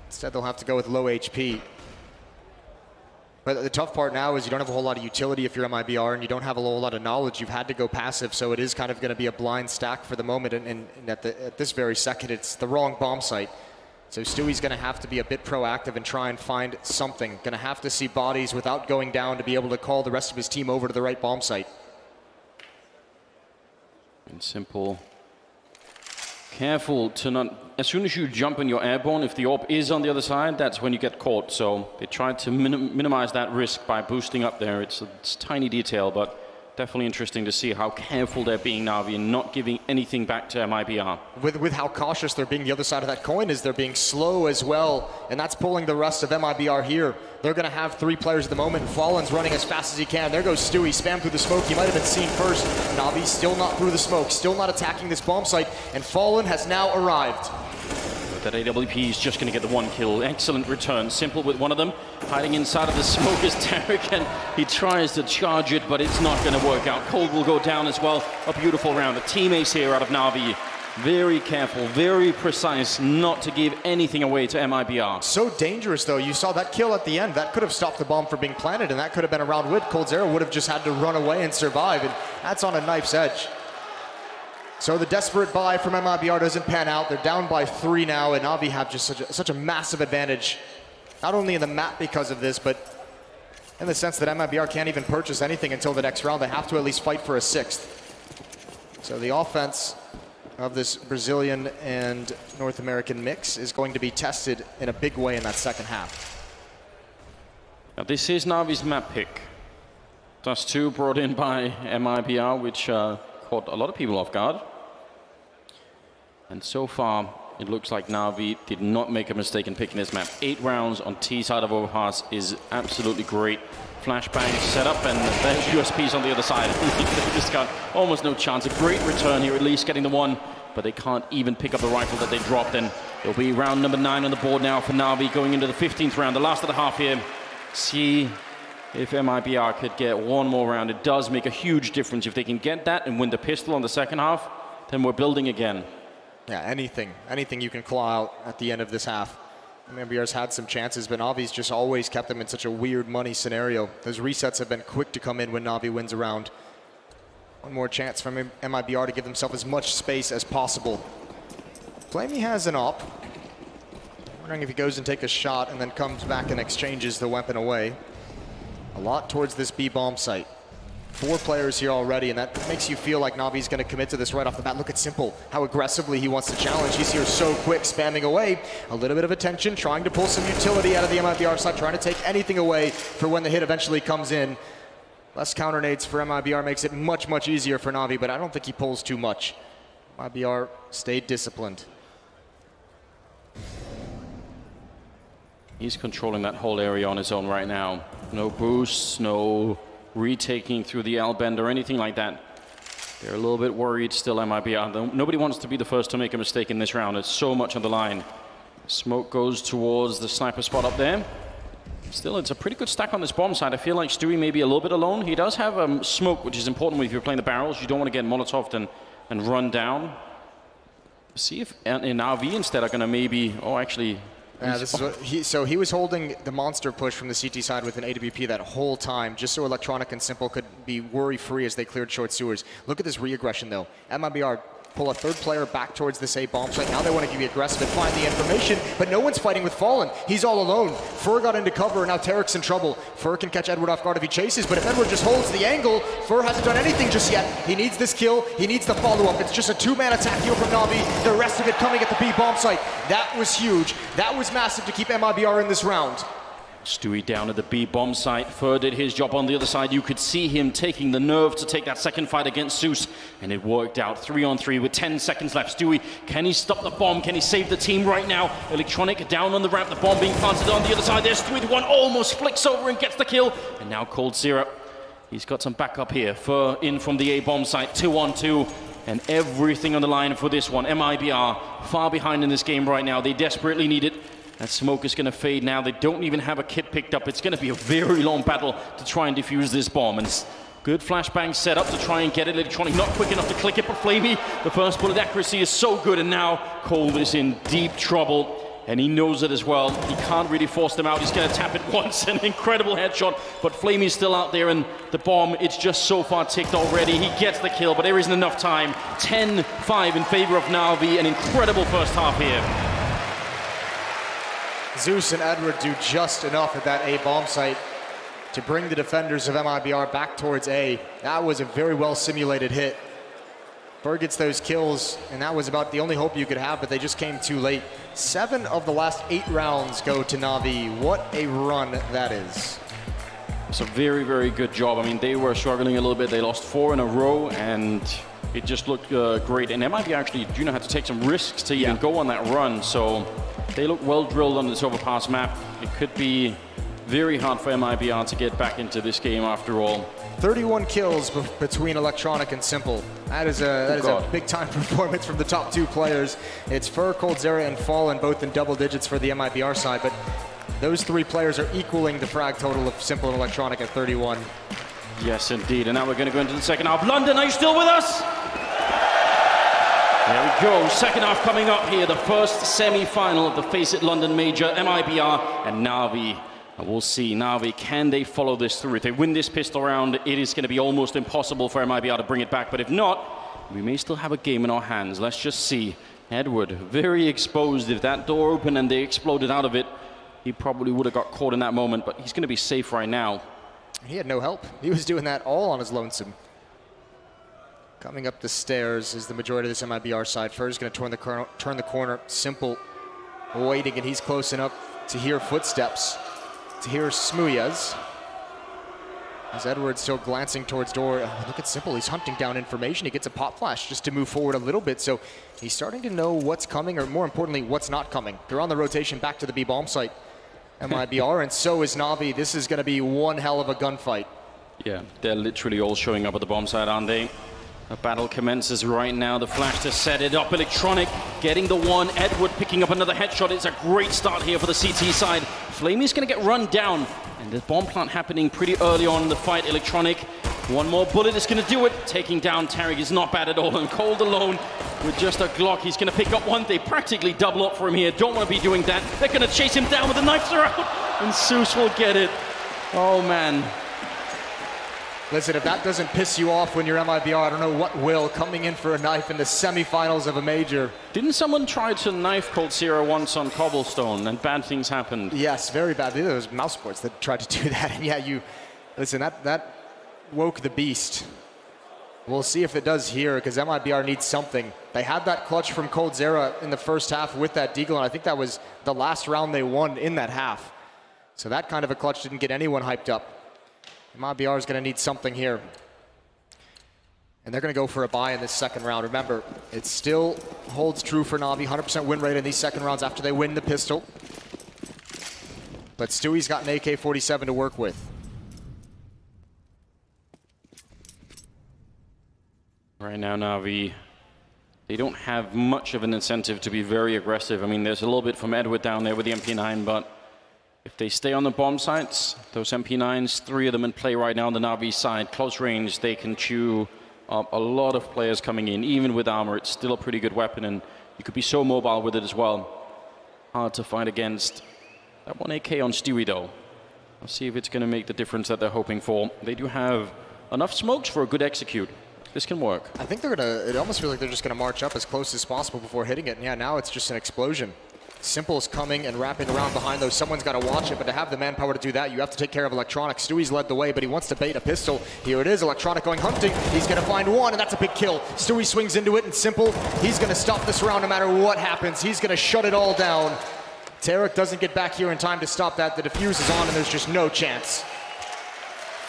Instead, they'll have to go with low HP. But the tough part now is you don't have a whole lot of utility if you're MIBR, and you don't have a whole lot of knowledge. You've had to go passive, so it is kind of going to be a blind stack for the moment. And at this very second, it's the wrong bomb site. So Stewie's going to have to be a bit proactive and try and find something. Going to have to see bodies without going down to be able to call the rest of his team over to the right bomb site.
And Simple. Careful to not, as soon as you jump in your airborne, if the AWP is on the other side, that's when you get caught. So they tried to minimize that risk by boosting up there. It's a tiny detail, but definitely interesting to see how careful they're being, Navi, and not giving anything back to MIBR.
With how cautious they're being, the other side of that coin is they're being slow as well, and that's pulling the rest of MIBR here. They're going to have 3 players at the moment, and Fallen's running as fast as he can. There goes Stewie, spam through the smoke. He might have been seen first. Navi still not through the smoke, still not attacking this bomb site, and Fallen has now arrived.
That AWP is just going to get the 1 kill. Excellent return. Simple with one of them. Hiding inside of the smoke is Derek, and he tries to charge it, but it's not going to work out. Cold will go down as well. A beautiful round. A team ace here out of Navi. Very careful, very precise, not to give anything away to MIBR.
So dangerous, though. You saw that kill at the end. That could have stopped the bomb from being planted, and that could have been a round win. Coldzera would have just had to run away and survive, and that's on a knife's edge. So the desperate buy from MIBR doesn't pan out. They're down by 3 now, and Navi have just such a massive advantage, not only in the map because of this, but in the sense that MIBR can't even purchase anything until the next round. They have to at least fight for a 6th. So the offense of this Brazilian and North American mix is going to be tested in a big way in that second half.
Now this is Navi's map pick. Dust 2 brought in by MIBR, which caught a lot of people off guard. And so far, it looks like Navi did not make a mistake in picking this map. 8 rounds on T side of Overpass is absolutely great. Flashbang set up, and there's USPs on the other side. They just got almost no chance. A great return here, at least getting the 1, but they can't even pick up the rifle that they dropped. And it'll be round number 9 on the board now for Navi, going into the 15th round, the last of the half here. See if MIBR could get 1 more round. It does make a huge difference. If they can get that and win the pistol on the second half, then we're building again.
Yeah, anything you can claw out at the end of this half. MIBR's had some chances, but Navi's just always kept them in such a weird money scenario. Those resets have been quick to come in when Navi wins a round. 1 more chance from MIBR to give themselves as much space as possible. Flamey has an AWP. Wondering if he goes and takes a shot and then comes back and exchanges the weapon away. A lot towards this B bomb site. 4 players here already, and that makes you feel like Navi's going to commit to this right off the bat. Look at Simple, how aggressively he wants to challenge. He's here so quick, spamming away. A little bit of attention, trying to pull some utility out of the MIBR side, trying to take anything away for when the hit eventually comes in. Less counter nades for MIBR makes it much, much easier for Navi, but I don't think he pulls too much. MIBR stayed disciplined.
He's controlling that whole area on his own right now. No boosts, no retaking through the L-bend or anything like that. They're a little bit worried still, MIBR. Nobody wants to be the first to make a mistake in this round. It's so much on the line. Smoke goes towards the sniper spot up there. Still, it's a pretty good stack on this bomb side. I feel like Stewie may be a little bit alone. He does have smoke, which is important if you're playing the barrels. You don't want to get Molotoved and run down. See if Navi instead are going to maybe... Oh, actually...
This is what he was holding the monster push from the CT side with an AWP that whole time, just so Electronic and Simple could be worry-free as they cleared short sewers. Look at this re-aggression, though. MIBR pull a third player back towards this A bomb site. Now they want to be aggressive and find the information, but no one's fighting with Fallen. He's all alone. Fur got into cover, and now Tarek's in trouble. Fur can catch Edward off guard if he chases, but if Edward just holds the angle, Fur hasn't done anything just yet. He needs this kill. He needs the follow-up. It's just a two-man attack heal from Navi. The rest of it coming at the B bomb site. That was huge. That was massive to keep MIBR in this round.
Stewie down at the B bomb site. Fur did his job on the other side. You could see him taking the nerve to take that second fight against Zeus, and it worked out. 3-on-3 with 10 seconds left. Stewie, can he stop the bomb? Can he save the team right now? Electronic down on the ramp. The bomb being planted on the other side. There's Stewie, the one almost flicks over and gets the kill. And now coldzera. He's got some backup here. Fur in from the A bomb site. 2-on-2. And everything on the line for this one. MIBR far behind in this game right now. They desperately need it. That smoke is going to fade now. They don't even have a kit picked up. It's going to be a very long battle to try and defuse this bomb. And good flashbang set up to try and get it. Electronic not quick enough to click it, but Flamey, the first bullet accuracy is so good. And now Cold is in deep trouble. And he knows it as well. He can't really force them out. He's going to tap it once. An incredible headshot. But Flamey's still out there. And the bomb, it's just so far ticked already. He gets the kill, but there isn't enough time. 10-5 in favor of Navi. An incredible first half here.
Zeus and Edward do just enough at that A bomb site to bring the defenders of MIBR back towards A. That was a very well simulated hit. Fur gets those kills, and that was about the only hope you could have, but they just came too late. 7 of the last 8 rounds go to Navi. What a run that is.
It's a very, very good job. I mean, they were struggling a little bit. They lost 4 in a row, and it just looked great. And MIBR actually do know how to take some risks to even go on that run, so they look well drilled on this overpass map. It could be very hard for MIBR to get back into this game after all. 31
kills between Electronic and Simple. That is a big-time performance from the top 2 players. It's Fur, coldzera, and Fallen, both in double digits for the MIBR side, but those 3 players are equaling the frag total of Simple and Electronic at 31.
Yes, indeed. And now we're going to go into the second half. London, are you still with us? There we go, second half coming up here, the first semi-final of the FACEIT London Major, MIBR and Navi. And we'll see, Navi, can they follow this through? If they win this pistol round, it is going to be almost impossible for MIBR to bring it back. But if not, we may still have a game in our hands. Let's just see. Edward, very exposed. If that door opened and they exploded out of it, he probably would have got caught in that moment, but he's going to be safe right now.
He had no help. He was doing that all on his lonesome. Coming up the stairs is the majority of this MIBR side. Fur's going to turn the corner. Simple waiting, and he's close enough to hear footsteps, to hear Smuyas. As Edward's still glancing towards door. Oh, look at Simple, he's hunting down information. He gets a pop flash just to move forward a little bit. So he's starting to know what's coming, or more importantly, what's not coming. They're on the rotation back to the B bomb site, MIBR, and so is Navi. This is going to be one hell of a gunfight.
Yeah, they're literally all showing up at the bomb site, aren't they? A battle commences right now. The flash to set it up. Electronic getting the one. Edward picking up another headshot. It's a great start here for the CT side. Flamey's going to get run down. And the bomb plant happening pretty early on in the fight. Electronic, one more bullet is going to do it. Taking down Tarek is not bad at all. And Cold alone with just a Glock. He's going to pick up one. They practically double up for him here. Don't want to be doing that. They're going to chase him down with the knives are out. And Zeus will get it. Oh, man.
Listen, if that doesn't piss you off when you're MIBR, I don't know what will. Coming in for a knife in the semifinals of a major.
Didn't someone try to knife coldzera once on cobblestone and bad things happened?
Yes, very bad. There was mouse sports that tried to do that. And yeah, listen, that woke the beast. We'll see if it does here, because MIBR needs something. They had that clutch from coldzera in the first half with that deagle, and I think that was the last round they won in that half. So that kind of a clutch didn't get anyone hyped up. MIBR is going to need something here. And they're going to go for a buy in this second round. Remember, it still holds true for Navi. 100% win rate in these second rounds after they win the pistol. But Stewie's got an AK-47 to work with.
Right now, Navi they don't have much of an incentive to be very aggressive. I mean, there's a little bit from Edward down there with the MP9, but if they stay on the bomb sites, those MP9s, 3 of them in play right now on the Navi side, close range, they can chew up a lot of players coming in. Even with armor, it's still a pretty good weapon, and you could be so mobile with it as well. Hard to fight against. That 1 AK on Stewie, though. I'll see if it's going to make the difference that they're hoping for. They do have enough smokes for a good execute. This can work.
I think they're going to, it almost feels like they're just going to march up as close as possible before hitting it. And yeah, now it's just an explosion. Simple's coming and wrapping around behind those. Someone's got to watch it, but to have the manpower to do that, you have to take care of Electronic. Stewie's led the way, but he wants to bait a pistol. Here it is, Electronic going hunting. He's going to find one, and that's a big kill. Stewie swings into it, and Simple, he's going to stop this round no matter what happens. He's going to shut it all down. Tarek doesn't get back here in time to stop that. The defuse is on, and there's just no chance.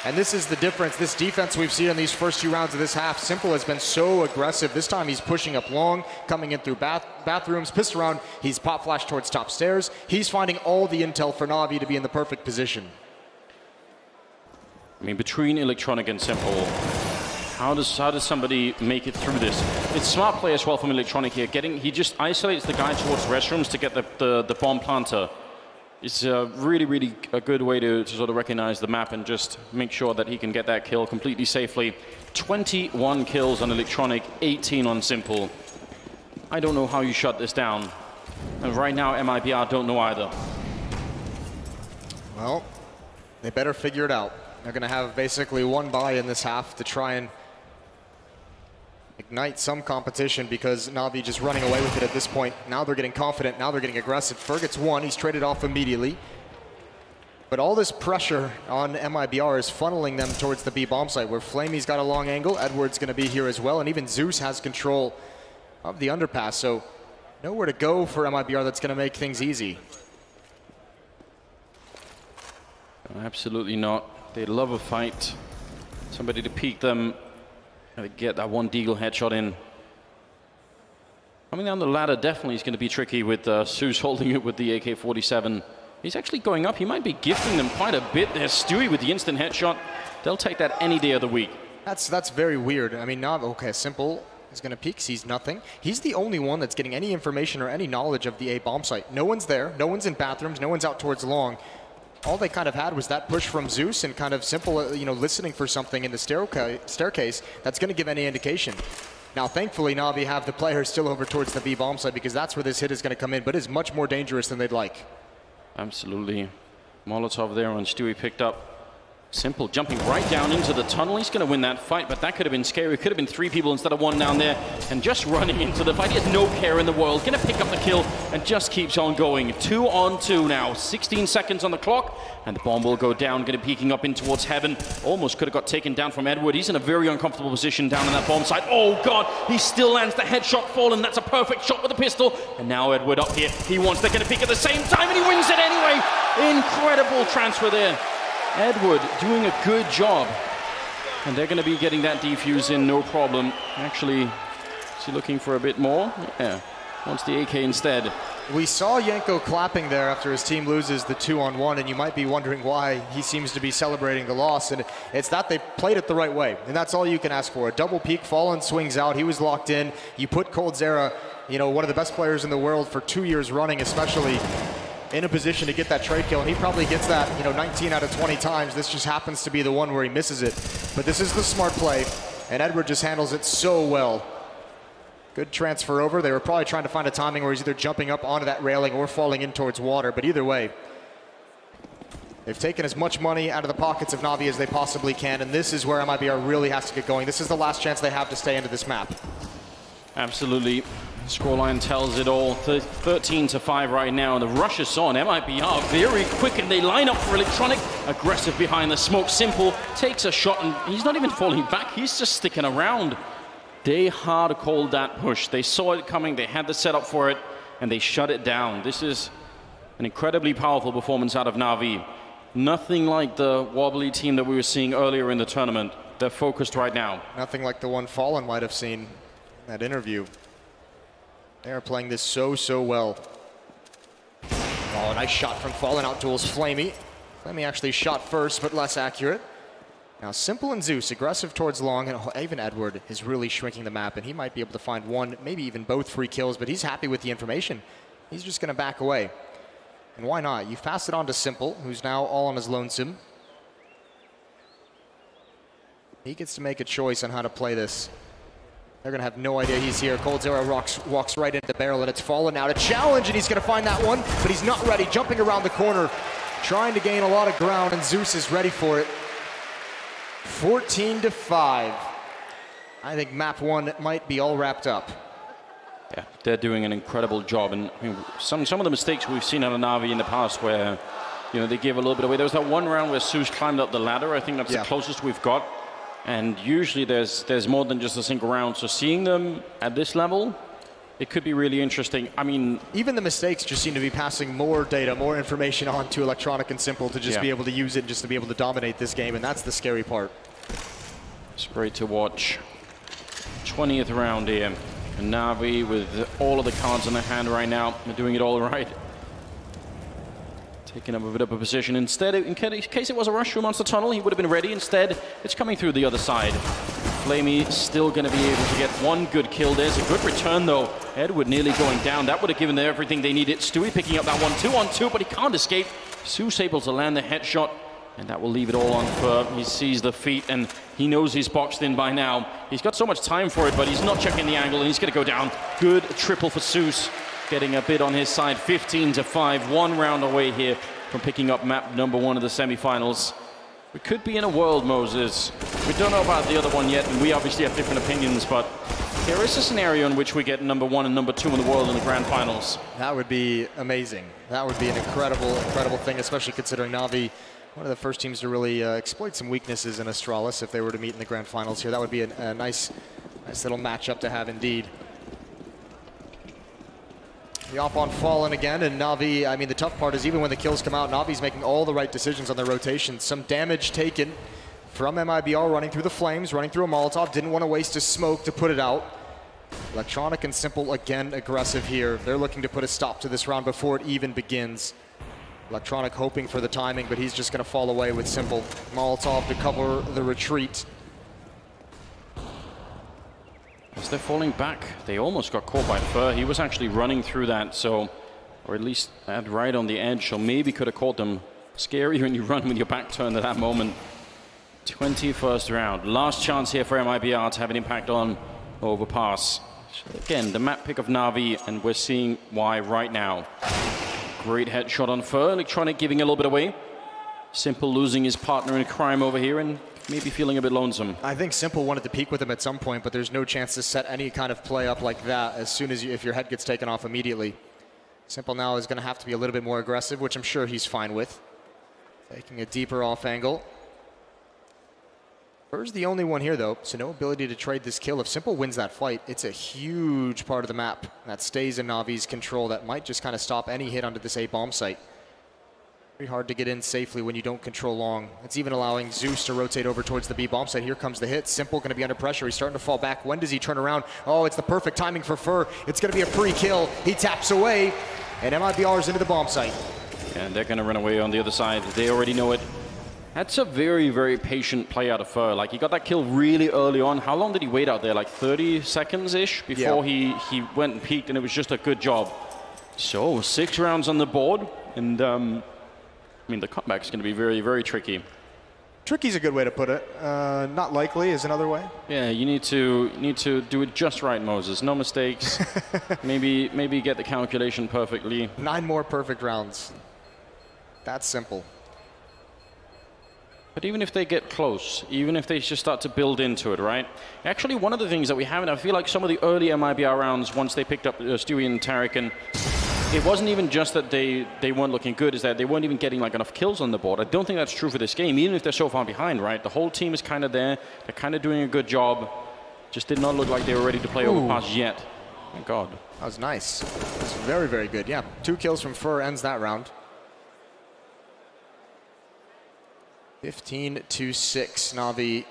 And this is the difference. This defense we've seen in these first 2 rounds of this half, Simple has been so aggressive. This time he's pushing up long, coming in through bathrooms, pissed around. He's pop flashed towards top stairs. He's finding all the intel for Navi to be in the perfect position.
I mean, between Electronic and Simple, how does somebody make it through this? It's smart play as well from Electronic here. He just isolates the guy towards restrooms to get the bomb planter. It's really a good way to sort of recognize the map and just make sure that he can get that kill completely safely. 21 kills on Electronic, 18 on Simple. I don't know how you shut this down. And right now, MIBR don't know either.
Well, they better figure it out. They're going to have basically 1 buy in this half to try and ignite some competition, because Navi just running away with it at this point. Now they're getting confident. Now they're getting aggressive. Fer gets 1. He's traded off immediately. But all this pressure on MIBR is funneling them towards the B bomb site, where Flamey's got a long angle. Edward's going to be here as well. And even Zeus has control of the underpass. So nowhere to go for MIBR that's going to make things easy.
Absolutely not. They love a fight. Somebody to peek them. To get that 1 Deagle headshot in. Coming down the ladder definitely is going to be tricky with Zeus holding it with the AK-47. He's actually going up. He might be gifting them quite a bit. There's Stewie with the instant headshot. They'll take that any day of the week.
That's very weird. I mean, Navi, okay, Simple is going to peek, sees nothing. He's the only one that's getting any information or any knowledge of the A bomb site. No one's there. No one's in bathrooms. No one's out towards long. All they kind of had was that push from Zeus and kind of Simple, you know, listening for something in the staircase that's going to give any indication. Now, thankfully, Navi have the players still over towards the B bomb site, because that's where this hit is going to come in, but it's much more dangerous than they'd like.
Absolutely. Molotov there on Stewie picked up. Simple jumping right down into the tunnel. He's going to win that fight, but that could have been scary. It could have been 3 people instead of 1 down there. And just running into the fight. He has no care in the world. Going to pick up the kill and just keeps on going. 2 on 2 now. 16 seconds on the clock. And the bomb will go down. Going to peeking up in towards heaven. Almost could have got taken down from Edward. He's in a very uncomfortable position down in that bomb site. Oh, God. He still lands the headshot fallen. That's a perfect shot with a pistol. And now Edward up here. He wants to get a peek at the same time, and he wins it anyway. Incredible transfer there. Edward doing a good job, and they're going to be getting that defuse in no problem. Actually, is he looking for a bit more? Yeah, wants the AK instead.
We saw Yanko clapping there after his team loses the 2-on-1, and you might be wondering why he seems to be celebrating the loss, and it's that they played it the right way, and that's all you can ask for. A double peek, Fallen swings out, he was locked in. You put Coldzera, you know, one of the best players in the world for 2 years running, especially, in a position to get that trade kill, and he probably gets that, you know, 19 out of 20 times. This just happens to be the one where he misses it. But this is the smart play, and Edward just handles it so well. Good transfer over. They were probably trying to find a timing where he's either jumping up onto that railing or falling in towards water, but either way, they've taken as much money out of the pockets of Navi as they possibly can, and this is where MIBR really has to get going. This is the last chance they have to stay into this map.
Absolutely. Scoreline tells it all. 13-5 right now, and the rush is on. MIBR very quick, and they line up for Electronic. Aggressive behind the smoke. Simple takes a shot, and he's not even falling back. He's just sticking around. They hard called that push. They saw it coming. They had the setup for it, and they shut it down. This is an incredibly powerful performance out of Navi. Nothing like the wobbly team that we were seeing earlier in the tournament. They're focused right now.
Nothing like the one Fallen might have seen in that interview. They are playing this so well. Oh, nice shot from Fallen, out duels Flamey. Flamey actually shot first, but less accurate. Now, Simple and Zeus aggressive towards long, and even Edward is really shrinking the map, and he might be able to find one, maybe even both free kills, but he's happy with the information. He's just going to back away. And why not? You pass it on to Simple, who's now all on his lonesome. He gets to make a choice on how to play this. They're going to have no idea he's here. Cold Zero walks right into the barrel, and it's fallen out. A challenge, and he's going to find that one, but he's not ready. Jumping around the corner, trying to gain a lot of ground, and Zeus is ready for it. 14-5. I think map 1 might be all wrapped up.
Yeah, they're doing an incredible job, and I mean, some of the mistakes we've seen out of Navi in the past, where they gave a little bit away. There was that one round where Zeus climbed up the ladder. I think that's the closest we've got, and usually there's more than just a single round. So seeing them at this level, it could be really interesting. I mean,
even the mistakes just seem to be passing more data, more information on to Electronic and Simple to just be able to use it, and just to be able to dominate this game, and that's the scary part.
It's great to watch. 20th round here. And Navi with all of the cards in their hand right now. They're doing it all right. Taking up a bit of a position. Instead, in case it was a rush through Monster Tunnel, he would have been ready. Instead, it's coming through the other side. Flamey still going to be able to get one good kill. There's a good return, though. Edward nearly going down. That would have given them everything they needed. Stewie picking up that one, 2-on-2, but he can't escape. Zeus able to land the headshot, and that will leave it all on Fur. He sees the feet, and he knows he's boxed in by now. He's got so much time for it, but he's not checking the angle, and he's going to go down. Good triple for Zeus, getting a bit on his side. 15-5, 1 round away here from picking up map number 1 of the semifinals. We could be in a world, Moses. We don't know about the other one yet, and we obviously have different opinions, but there is a scenario in which we get number 1 and number 2 in the world in the grand finals.
That would be amazing. That would be an incredible thing, especially considering Navi, one of the first teams to really exploit some weaknesses in Astralis if they were to meet in the grand finals here. That would be a nice little matchup to have indeed. The op on Fallen again, and Navi, I mean, the tough part is even when the kills come out, Navi's making all the right decisions on their rotations. Some damage taken from Mibr running through the flames, running through a Molotov, didn't want to waste a smoke to put it out. Electronic and Simple again aggressive here. They're looking to put a stop to this round before it even begins. Electronic hoping for the timing, but he's just going to fall away with Simple. Molotov to cover the retreat.
As they're falling back, they almost got caught by Fur. He was actually running through that, so, or at least right on the edge, so maybe could have caught them. Scary when you run with your back turned at that moment. 21st round. Last chance here for Mibr to have an impact on Overpass. Again, the map pick of Navi, and we're seeing why right now. Great headshot on Fur. Electronic giving a little bit away. Simple losing his partner in crime over here and maybe feeling a bit lonesome.
I think Simple wanted to peek with him at some point, but there's no chance to set any kind of play up like that as soon as if your head gets taken off immediately. Simple now is going to have to be a little bit more aggressive, which I'm sure he's fine with. Taking a deeper off angle. Fur's the only one here, though, so no ability to trade this kill. If Simple wins that fight, it's a huge part of the map that stays in Navi's control that might just kind of stop any hit onto this A bomb site. Very hard to get in safely when you don't control long. It's even allowing Zeus to rotate over towards the B bomb site. Here comes the hit. Simple going to be under pressure. He's starting to fall back. When does he turn around? Oh, it's the perfect timing for Fur. It's going to be a free kill. He taps away, and Mibr is into the bomb site.
And they're going to run away on the other side. They already know it. That's a very, very patient play out of Fur. Like, he got that kill really early on. How long did he wait out there? Like 30 seconds-ish before he went and peeked, and it was just a good job. So, 6 rounds on the board, and I mean, the comeback's going to be very, very tricky.
Tricky's a good way to put it. Not likely is another way.
Yeah, you need to do it just right, Moses. No mistakes. maybe get the calculation perfectly. 9 more perfect rounds. That's simple. But even if they get close, even if they just start to build into it, right? Actually, one of the things that we haven't, I feel like some of the early Mibr rounds, once they picked up Stewie and Tarek, and it wasn't even just that they weren't looking good, is that they weren't even getting like enough kills on the board. I don't think that's true for this game, even if they're so far behind, right? The whole team is kind of there. They're kind of doing a good job. Just did not look like they were ready to play Overpass yet. Thank God.
That was nice. That was very, very good. Yeah, 2 kills from Fur ends that round. 15-6. Navi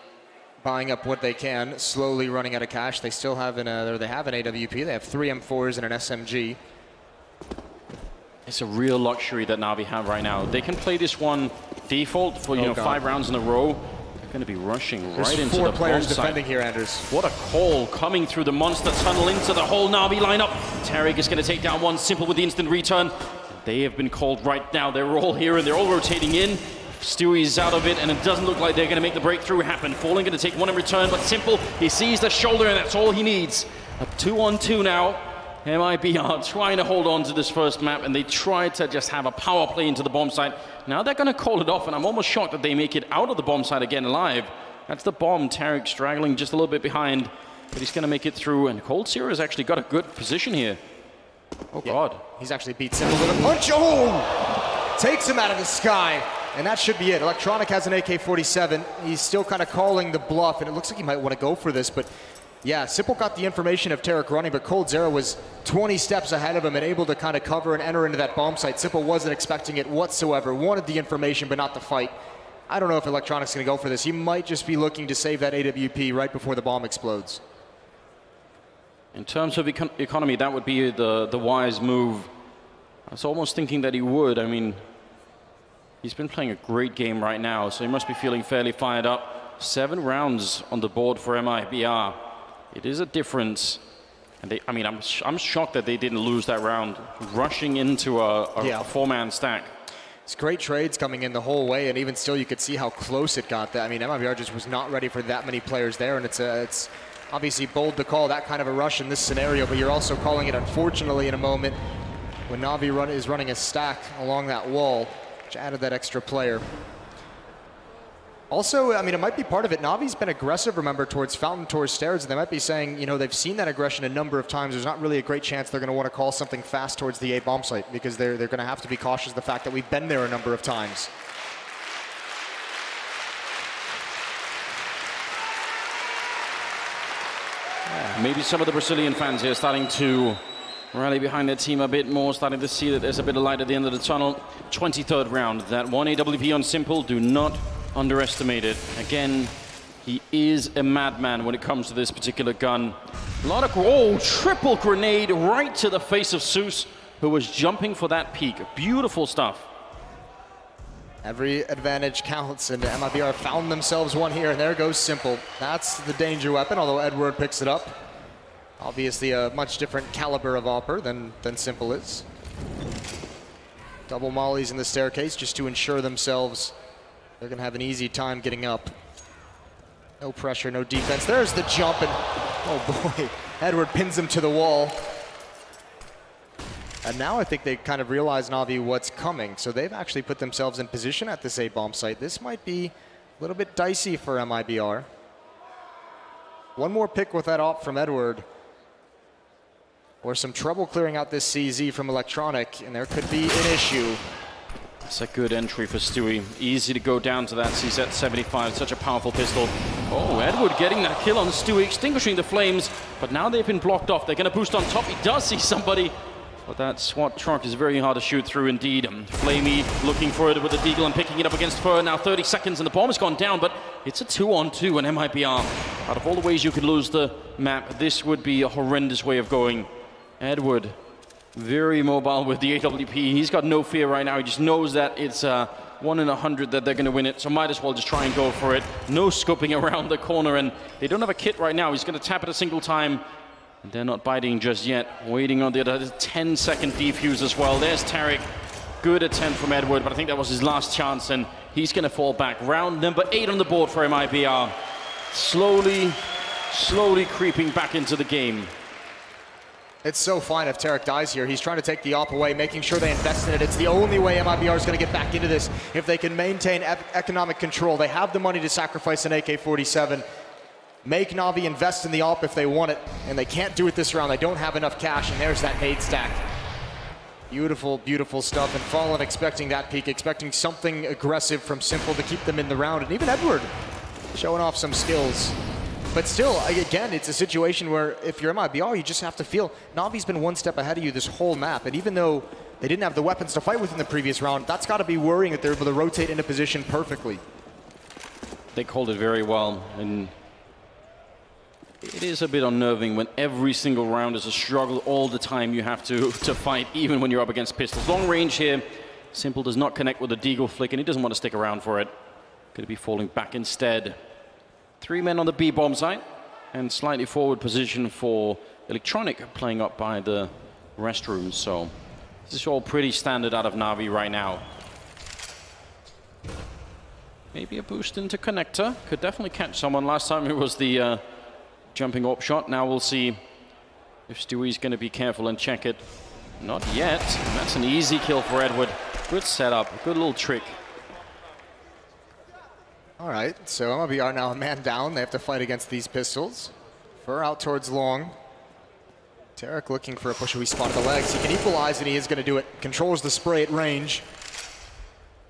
buying up what they can, slowly running out of cash. They still have an AWP. They have 3 M4s and an SMG.
It's a real luxury that Navi have right now. They can play this one default for 5 rounds in a row. Going to be rushing
There's
right into the
four players
bomb site.
defending here, Anders.
What a call coming through the monster tunnel into the whole Navi lineup. Tariq is going to take down one, Simple with the instant return. They have been called right now. They're all here and they're all rotating in. Stewie's out of it, and it doesn't look like they're going to make the breakthrough happen. Falling going to take one in return, but Simple, he sees the shoulder, and that's all he needs. A 2-on-2 now. MIBR trying to hold on to this first map, and they tried to just have a power play into the bomb site. Now they're going to call it off, and I'm almost shocked that they make it out of the bomb site again alive. That's the bomb. Tariq straggling just a little bit behind, but he's going to make it through, and Cold Zero has actually got a good position here. Oh, yeah. God.
He's actually beat Simple with a punch. Oh! Takes him out of the sky. And that should be it. Electronic has an AK-47. He's still kind of calling the bluff, and it looks like he might want to go for this, but yeah, Simple got the information of Tariq running, but Cold Zero was 20 steps ahead of him and able to kind of cover and enter into that bomb site. Simple wasn't expecting it whatsoever, wanted the information, but not the fight. I don't know if Electronic's going to go for this. He might just be looking to save that AWP right before the bomb explodes.
In terms of economy, that would be the wise move. I was almost thinking that he would. I mean, he's been playing a great game right now, so he must be feeling fairly fired up. 7 rounds on the board for MIBR. It is a difference. And they, I mean, I'm shocked that they didn't lose that round, rushing into a 4-man stack.
It's great trades coming in the whole way, and even still you could see how close it got. I mean, MIBR just was not ready for that many players there, and it's obviously bold to call that kind of a rush in this scenario, but you're also calling it, unfortunately, in a moment when Navi is running a stack along that wall, which added that extra player. Also, I mean, it might be part of it. Navi's been aggressive, remember, towards Fountain, towards Stairs. They might be saying, you know, they've seen that aggression a number of times. There's not really a great chance they're going to want to call something fast towards the A bomb site, because they're going to have to be cautious of the fact that we've been there a number of times.
Yeah, maybe some of the Brazilian fans here starting to rally behind their team a bit more, starting to see that there's a bit of light at the end of the tunnel. 23rd round. That one AWP on Simple. Do not underestimate it. Again, he is a madman when it comes to this particular gun. A lot of triple grenade right to the face of Zeus, who was jumping for that peak. Beautiful stuff.
Every advantage counts, and MIBR found themselves one here, and there goes Simple. That's the danger weapon, although Edward picks it up. Obviously a much different caliber of AWPer than Simple is. Double mollies in the staircase just to ensure themselves they're going to have an easy time getting up. No pressure, no defense. There's the jump, and oh boy, Edward pins him to the wall. And now I think they kind of realize, Navi, what's coming. So they've actually put themselves in position at this A-bomb site. This might be a little bit dicey for MIBR. One more pick with that AWP from Edward, or some trouble clearing out this CZ from Electronic, and there could be an issue.
It's a good entry for Stewie. Easy to go down to that CZ-75. Such a powerful pistol. Oh, Edward getting that kill on Stewie, extinguishing the flames. But now they've been blocked off. They're going to boost on top. He does see somebody. But that SWAT truck is very hard to shoot through indeed. Flamey looking for it with the Deagle and picking it up against Fur. Now 30 seconds and the bomb has gone down, but it's a 2-on-2 and MIBR. Out of all the ways you could lose the map, this would be a horrendous way of going. Edward, very mobile with the AWP. He's got no fear right now. He just knows that it's 1 in 100 that they're going to win it, so might as well just try and go for it. No scoping around the corner, and they don't have a kit right now. He's going to tap it a single time. And they're not biting just yet. Waiting on the other 10-second defuse as well. There's Tariq. Good attempt from Edward, but I think that was his last chance, and he's going to fall back. Round number 8 on the board for MIBR. Slowly creeping back into the game.
It's so fine if Tariq dies here. He's trying to take the AWP away, making sure they invest in it. It's the only way MIBR is going to get back into this. If they can maintain economic control, they have the money to sacrifice an AK-47. Make Navi invest in the AWP if they want it, and they can't do it this round. They don't have enough cash, and there's that nade stack. Beautiful, beautiful stuff, and Fallen expecting that peak, expecting something aggressive from Simple to keep them in the round, and even Edward showing off some skills. But still, again, it's a situation where if you're MIBR, you just have to feel Navi's been one step ahead of you this whole map, and even though they didn't have the weapons to fight with in the previous round, that's got to be worrying that they're able to rotate into position perfectly.
They called it very well, and it is a bit unnerving when every single round is a struggle all the time. You have to fight, even when you're up against pistols. Long range here. Simple does not connect with the Deagle flick, and he doesn't want to stick around for it. Going to be falling back instead. 3 men on the B bomb site, and slightly forward position for Electronic playing up by the restrooms. So this is all pretty standard out of Navi right now. Maybe a boost into connector. Could definitely catch someone. Last time it was the jumping AWP shot. Now we'll see if Stewie's going to be careful and check it. Not yet. And that's an easy kill for Edward. Good setup. Good little trick.
All right, so MIBR now a man down. They have to fight against these pistols. Fur out towards long. Tarek looking for a push. We spot the legs. He can equalize, and he is going to do it. Controls the spray at range.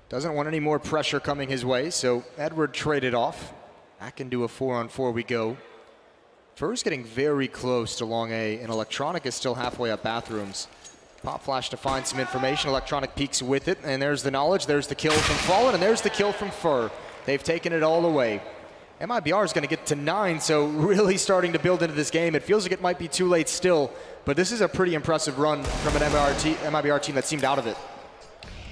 Doesn't want any more pressure coming his way, so Edward traded off. Back into a 4-on-4 we go. Fur's getting very close to long A, and Electronic is still halfway up bathrooms. Pop flash to find some information. Electronic peeks with it, and there's the knowledge. There's the kill from Fallen, and there's the kill from Fur. They've taken it all away. MIBR is going to get to 9, so really starting to build into this game. It feels like it might be too late still, but this is a pretty impressive run from an MIBR team that seemed out of it.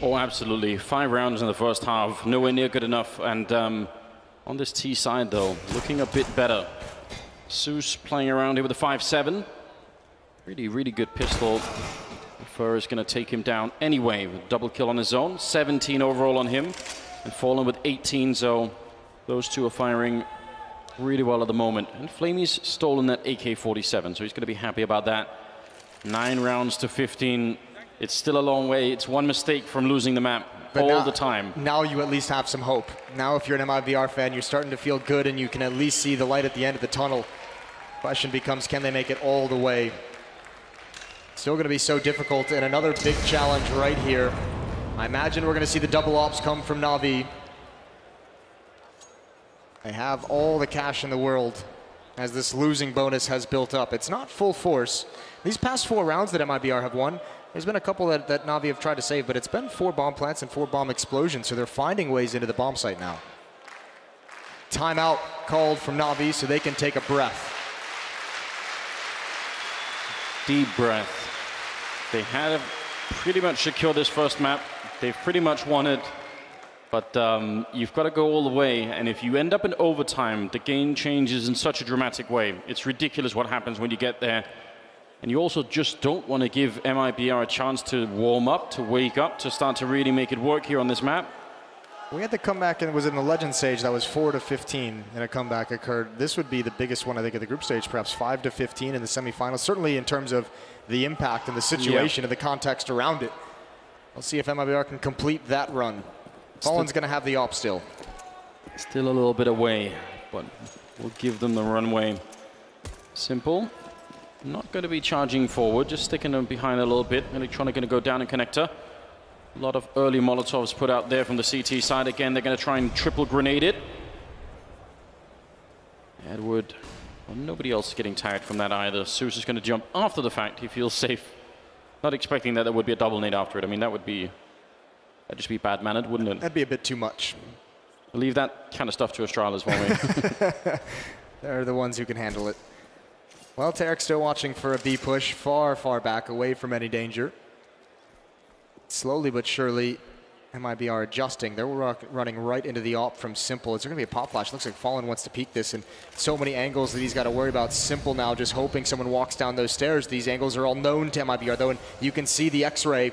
Oh, absolutely. 5 rounds in the first half. Nowhere near good enough. And on this T side, though, looking a bit better. Zeus playing around here with a 5-7. Really, really good pistol. Fur is going to take him down anyway with a double kill on his own. 17 overall on him. And Fallen with 18, so those two are firing really well at the moment. And Flamey's stolen that AK-47, so he's going to be happy about that. 9 rounds to 15. It's still a long way. It's one mistake from losing the map all the time.
Now you at least have some hope. Now if you're an MIBR fan, you're starting to feel good and you can at least see the light at the end of the tunnel. Question becomes, can they make it all the way? Still going to be so difficult, and another big challenge right here. I imagine we're going to see the double ops come from Navi. They have all the cash in the world as this losing bonus has built up. It's not full force. These past 4 rounds that MIBR have won, there's been a couple that Navi have tried to save, but it's been 4 bomb plants and 4 bomb explosions, so they're finding ways into the bomb site now. Timeout called from Navi so they can take a breath.
Deep breath. They had pretty much secured this first map. They've pretty much won it, but you've got to go all the way, and if you end up in overtime, the game changes in such a dramatic way. It's ridiculous what happens when you get there. And you also just don't want to give MIBR a chance to warm up, to wake up, to start to really make it work here on this map.
We had the comeback, and it was in the Legend stage that was 4-15, and a comeback occurred. This would be the biggest one, I think, at the group stage, perhaps 5-15 in the semifinals, certainly in terms of the impact and the situation and the context around it. We'll see if MIBR can complete that run. Fallen's going to have the op still.
Still a little bit away, but we'll give them the runway. Simple. Not going to be charging forward, just sticking them behind a little bit. Electronic going to go down in connector. A lot of early Molotovs put out there from the CT side. Again, they're going to try and triple grenade it. Edward, well, nobody else is getting tired from that either. Zeus is going to jump after the fact. He feels safe. Not expecting that there would be a double nade after it. I mean, that'd just be bad-mannered, wouldn't it?
That'd be a bit too much.
We'll leave that kind of stuff to Astralis, won't we?
They're the ones who can handle it. Well, Tarek still watching for a B push, far, far back, away from any danger. Slowly but surely, MIBR adjusting. They're running right into the op from Simple. It's going to be a pop flash. Looks like Fallen wants to peek this, and so many angles that he's got to worry about. Simple now just hoping someone walks down those stairs. These angles are all known to MIBR, though, and you can see the X-ray.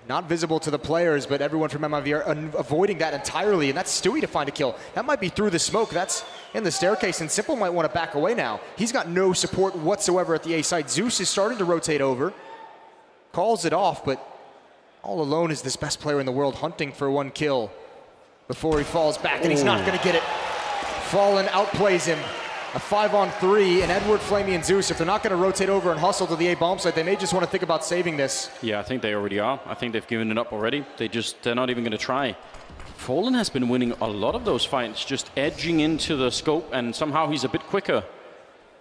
Not visible to the players, but everyone from MIBR avoiding that entirely, and that's Stewie to find a kill. That might be through the smoke. That's in the staircase, and Simple might want to back away now. He's got no support whatsoever at the A side. Zeus is starting to rotate over. Calls it off, but all alone is this best player in the world hunting for 1 kill before he falls back, and he's not going to get it. Fallen outplays him. A 5-on-3, and Edward, Flamey, and Zeus, if they're not going to rotate over and hustle to the A bomb site, they may just want to think about saving this.
Yeah, I think they already are. I think they've given it up already. They're not even going to try. Fallen has been winning a lot of those fights, just edging into the scope, and somehow he's a bit quicker.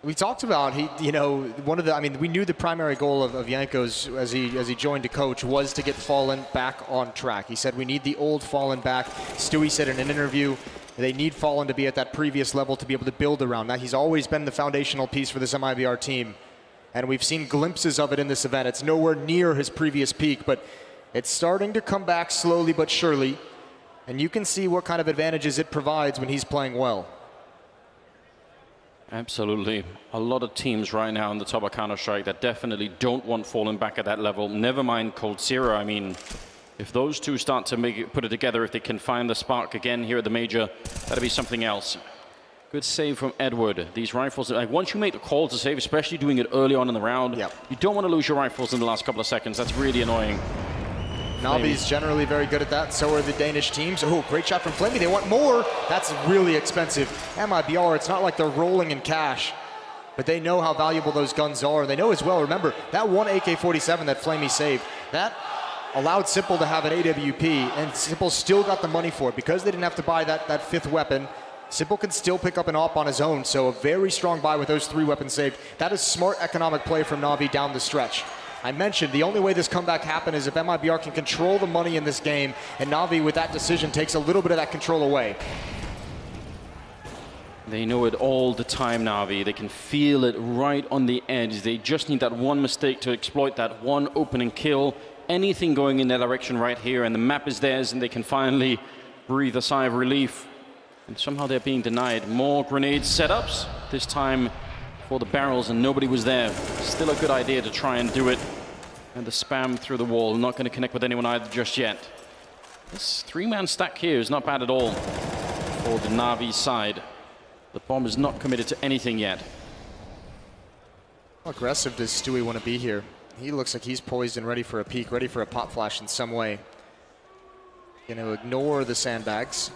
We talked about we knew the primary goal of Yanko's as he joined to coach was to get Fallen back on track. He said we need the old Fallen back. Stewie said in an interview they need Fallen to be at that previous level to be able to build around. Now he's always been the foundational piece for this MIBR team, and we've seen glimpses of it in this event. It's nowhere near his previous peak, but it's starting to come back slowly but surely. And you can see what kind of advantages it provides when he's playing well.
Absolutely. A lot of teams right now on the top of Counter-Strike that definitely don't want Fallen back at that level. Never mind Cold Zero. I mean, if those two start to put it together, if they can find the spark again here at the Major, that'll be something else. Good save from Edward. These rifles, like once you make the call to save, especially doing it early on in the round, you don't want to lose your rifles in the last couple of seconds. That's really annoying.
Navi's generally very good at that. So are the Danish teams. Oh, great shot from Flamey. They want more. That's really expensive. Mibr, it's not like they're rolling in cash, but they know how valuable those guns are. They know as well, remember, that one AK-47 that Flamey saved, that allowed Simple to have an AWP, and Simple still got the money for it. Because they didn't have to buy that fifth weapon, Simple can still pick up an AWP on his own. So a very strong buy with those 3 weapons saved. That is smart economic play from Navi down the stretch. I mentioned the only way this comeback happened is if Mibr can control the money in this game, and Navi with that decision takes a little bit of that control away.
They know it all the time, Navi. They can feel it right on the edge. They just need that one mistake to exploit that one opening kill. Anything going in their direction right here, and the map is theirs, and they can finally breathe a sigh of relief. And somehow they're being denied more grenade setups, this time for the barrels, and nobody was there. Still a good idea to try and do it. And the spam through the wall, not going to connect with anyone either just yet. This 3-man stack here is not bad at all for the Navi side. The bomb is not committed to anything yet.
How aggressive does Stewie want to be here? He looks like he's poised and ready for a peek, ready for a pop flash in some way. Going to ignore the sandbags.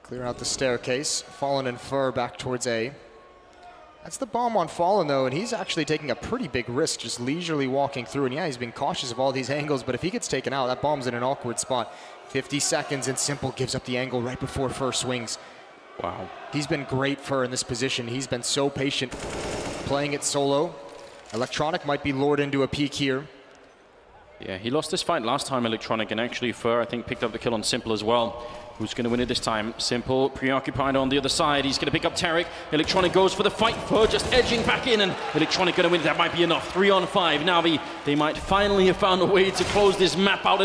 Clear out the staircase. Fallen and Fur back towards A. That's the bomb on Fallen, though, and he's actually taking a pretty big risk, just leisurely walking through. And yeah, he's been cautious of all these angles, but if he gets taken out, that bomb's in an awkward spot. 50 seconds, and Simple gives up the angle right before Fur swings.
Wow.
He's been great, Fur, in this position. He's been so patient playing it solo. Electronic might be lured into a peek here.
Yeah, he lost this fight last time, Electronic, and actually Fur, I think, picked up the kill on Simple as well. Who's going to win it this time? Simple, preoccupied on the other side. He's going to pick up Tarek. Electronic goes for the fight. Fur just edging back in, and Electronic going to win. That might be enough. 3 on 5. Navi, they might finally have found a way to close this map out.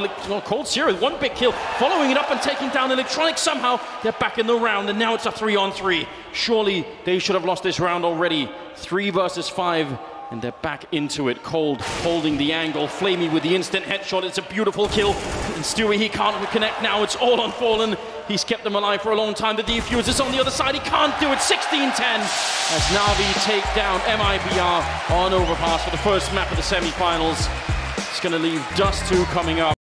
Cold Zero with 1 big kill, following it up and taking down Electronic. Somehow, they're back in the round, and now it's a 3 on 3. Surely, they should have lost this round already. 3 versus 5. And they're back into it. Cold holding the angle. Flamey with the instant headshot. It's a beautiful kill. And Stewie, he can't connect now. It's all on Fallen. He's kept them alive for a long time. The defuse is on the other side. He can't do it. 16-10 as Navi take down Mibr on Overpass for the first map of the semi-finals. It's going to leave Dust 2 coming up.